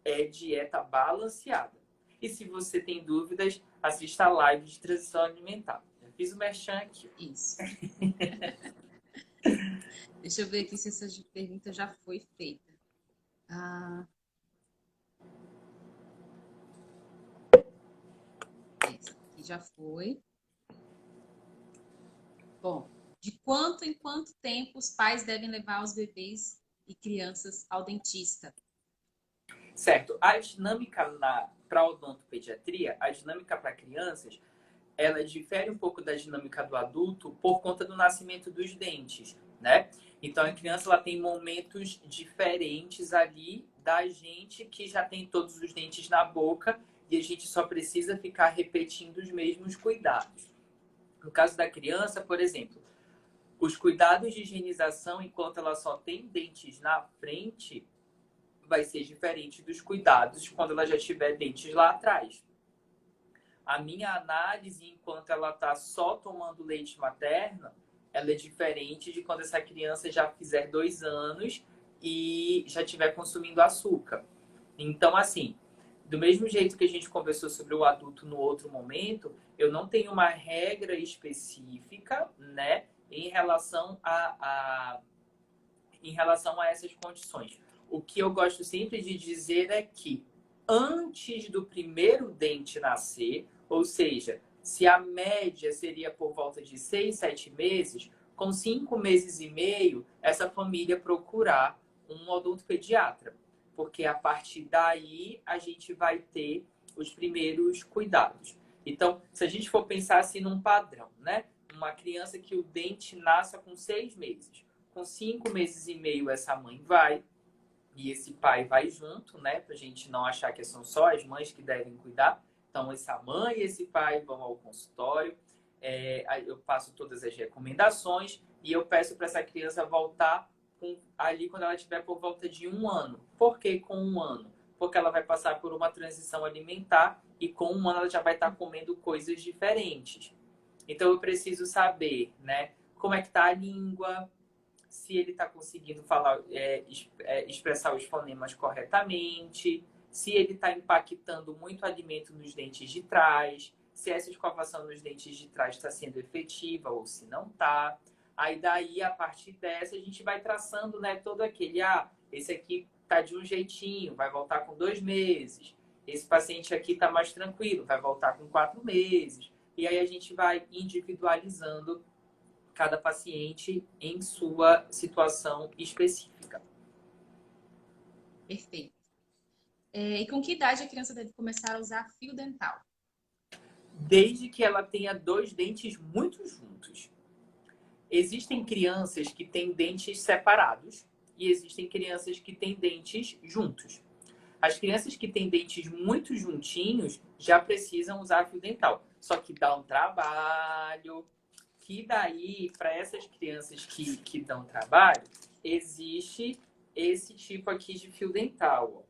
é dieta balanceada. E se você tem dúvidas, assista a live de transição alimentar. Já fiz o merchan aqui. Isso. Deixa eu ver aqui se essa pergunta já foi feita. Ah, essa aqui já foi. Bom, de quanto em quanto tempo os pais devem levar os bebês e crianças ao dentista? Certo. A dinâmica para odontopediatria, a dinâmica para crianças, ela difere um pouco da dinâmica do adulto por conta do nascimento dos dentes, né? Então, a criança ela tem momentos diferentes ali da gente que já tem todos os dentes na boca e a gente só precisa ficar repetindo os mesmos cuidados. No caso da criança, por exemplo, os cuidados de higienização, enquanto ela só tem dentes na frente, vai ser diferente dos cuidados quando ela já tiver dentes lá atrás. A minha análise, enquanto ela está só tomando leite materno, ela é diferente de quando essa criança já fizer 2 anos e já estiver consumindo açúcar. Então, assim, do mesmo jeito que a gente conversou sobre o adulto no outro momento, eu não tenho uma regra específica, né, em relação a essas condições. O que eu gosto sempre de dizer é que antes do primeiro dente nascer, ou seja, se a média seria por volta de 6, 7 meses, com 5 meses e meio, essa família procurar um odontopediatra. Porque a partir daí a gente vai ter os primeiros cuidados. Então, se a gente for pensar assim num padrão, né? Uma criança que o dente nasça com 6 meses. Com 5 meses e meio, essa mãe vai e esse pai vai junto, né? Pra gente não achar que são só as mães que devem cuidar. Então, essa mãe e esse pai vão ao consultório. Eu passo todas as recomendações e eu peço para essa criança voltar ali quando ela tiver por volta de 1 ano. Por que com 1 ano? Porque ela vai passar por uma transição alimentar e com 1 ano ela já vai estar comendo coisas diferentes. Então, eu preciso saber, né? Como é que tá a língua, se ele está conseguindo falar, expressar os fonemas corretamente, se ele está impactando muito o alimento nos dentes de trás, se essa escovação nos dentes de trás está sendo efetiva ou se não está. Aí daí, a partir dessa, a gente vai traçando, né, todo aquele, esse aqui tá de um jeitinho, vai voltar com 2 meses. Esse paciente aqui tá mais tranquilo, vai voltar com 4 meses. E aí a gente vai individualizando cada paciente em sua situação específica. Perfeito. E com que idade a criança deve começar a usar fio dental? Desde que ela tenha 2 dentes muito juntos. Existem crianças que têm dentes separados e existem crianças que têm dentes juntos. As crianças que têm dentes muito juntinhos já precisam usar fio dental. Só que dá um trabalho. Que daí, para essas crianças que dão trabalho, existe esse tipo aqui de fio dental. Ó.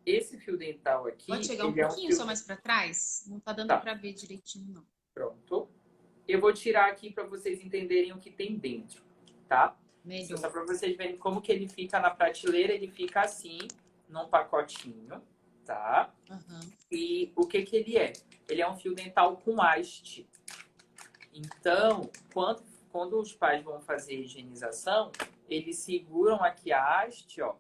Esse fio dental aqui... Pode chegar um pouquinho só mais para trás? Não está dando para ver direitinho, não. Pronto. Eu vou tirar aqui para vocês entenderem o que tem dentro, tá? Melhor. Só para vocês verem como que ele fica na prateleira. Ele fica assim, num pacotinho, tá? Uhum. E o que ele é? Ele é um fio dental com haste. Então, quando os pais vão fazer a higienização, eles seguram aqui a haste, ó,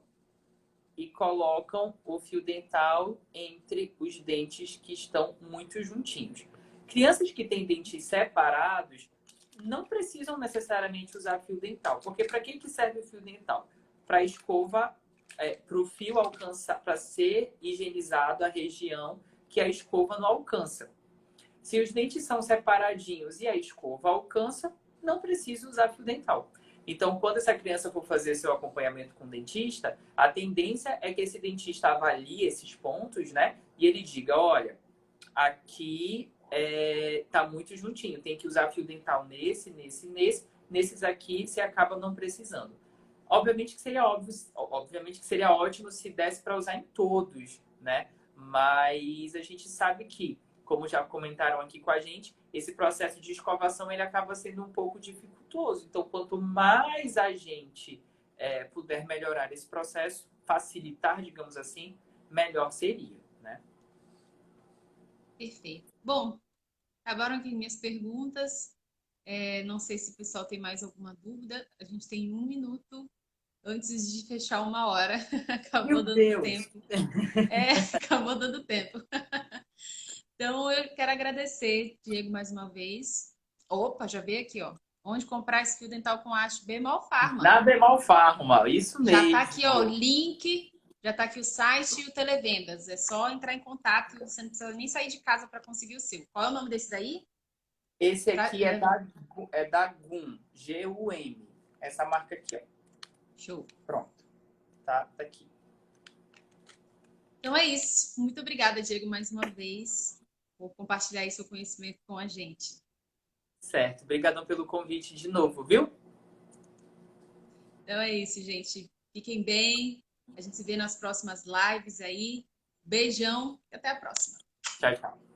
e colocam o fio dental entre os dentes que estão muito juntinhos. Crianças que têm dentes separados não precisam necessariamente usar fio dental. Porque para que serve o fio dental? Para a escova, para o fio alcançar, para ser higienizado a região que a escova não alcança. Se os dentes são separadinhos e a escova alcança, não precisa usar fio dental. Então, quando essa criança for fazer seu acompanhamento com o dentista, a tendência é que esse dentista avalie esses pontos, né? E ele diga, olha, aqui tá muito juntinho, tem que usar fio dental nesse. Nesses aqui você acaba não precisando. Obviamente que seria ótimo se desse para usar em todos, né? Mas a gente sabe que, como já comentaram aqui com a gente, esse processo de escovação ele acaba sendo um pouco dificultoso. Então, quanto mais a gente puder melhorar esse processo, facilitar, digamos assim, melhor seria, né? Perfeito. Bom, acabaram aqui minhas perguntas. Não sei se o pessoal tem mais alguma dúvida. A gente tem 1 minuto antes de fechar 1 hora. Acabou dando tempo. Acabou dando tempo. Então, eu quero agradecer, Diego, mais uma vez. Opa, já veio aqui, ó. Onde comprar esse fio dental com haste? Bemol Pharma. Na Bemol Pharma, isso mesmo. Já tá aqui, ó, o link. Já está aqui o site e o Televendas. É só entrar em contato, você não precisa nem sair de casa para conseguir o seu. Qual é o nome desse daí? Esse aqui é da GUM, G-U-M. Essa marca aqui, ó. Show. Pronto. Tá aqui. Então é isso. Muito obrigada, Diego, mais uma vez, por compartilhar aí seu conhecimento com a gente. Certo. Obrigadão pelo convite de novo, viu? Então é isso, gente. Fiquem bem. A gente se vê nas próximas lives aí. Beijão e até a próxima. Tchau, tchau.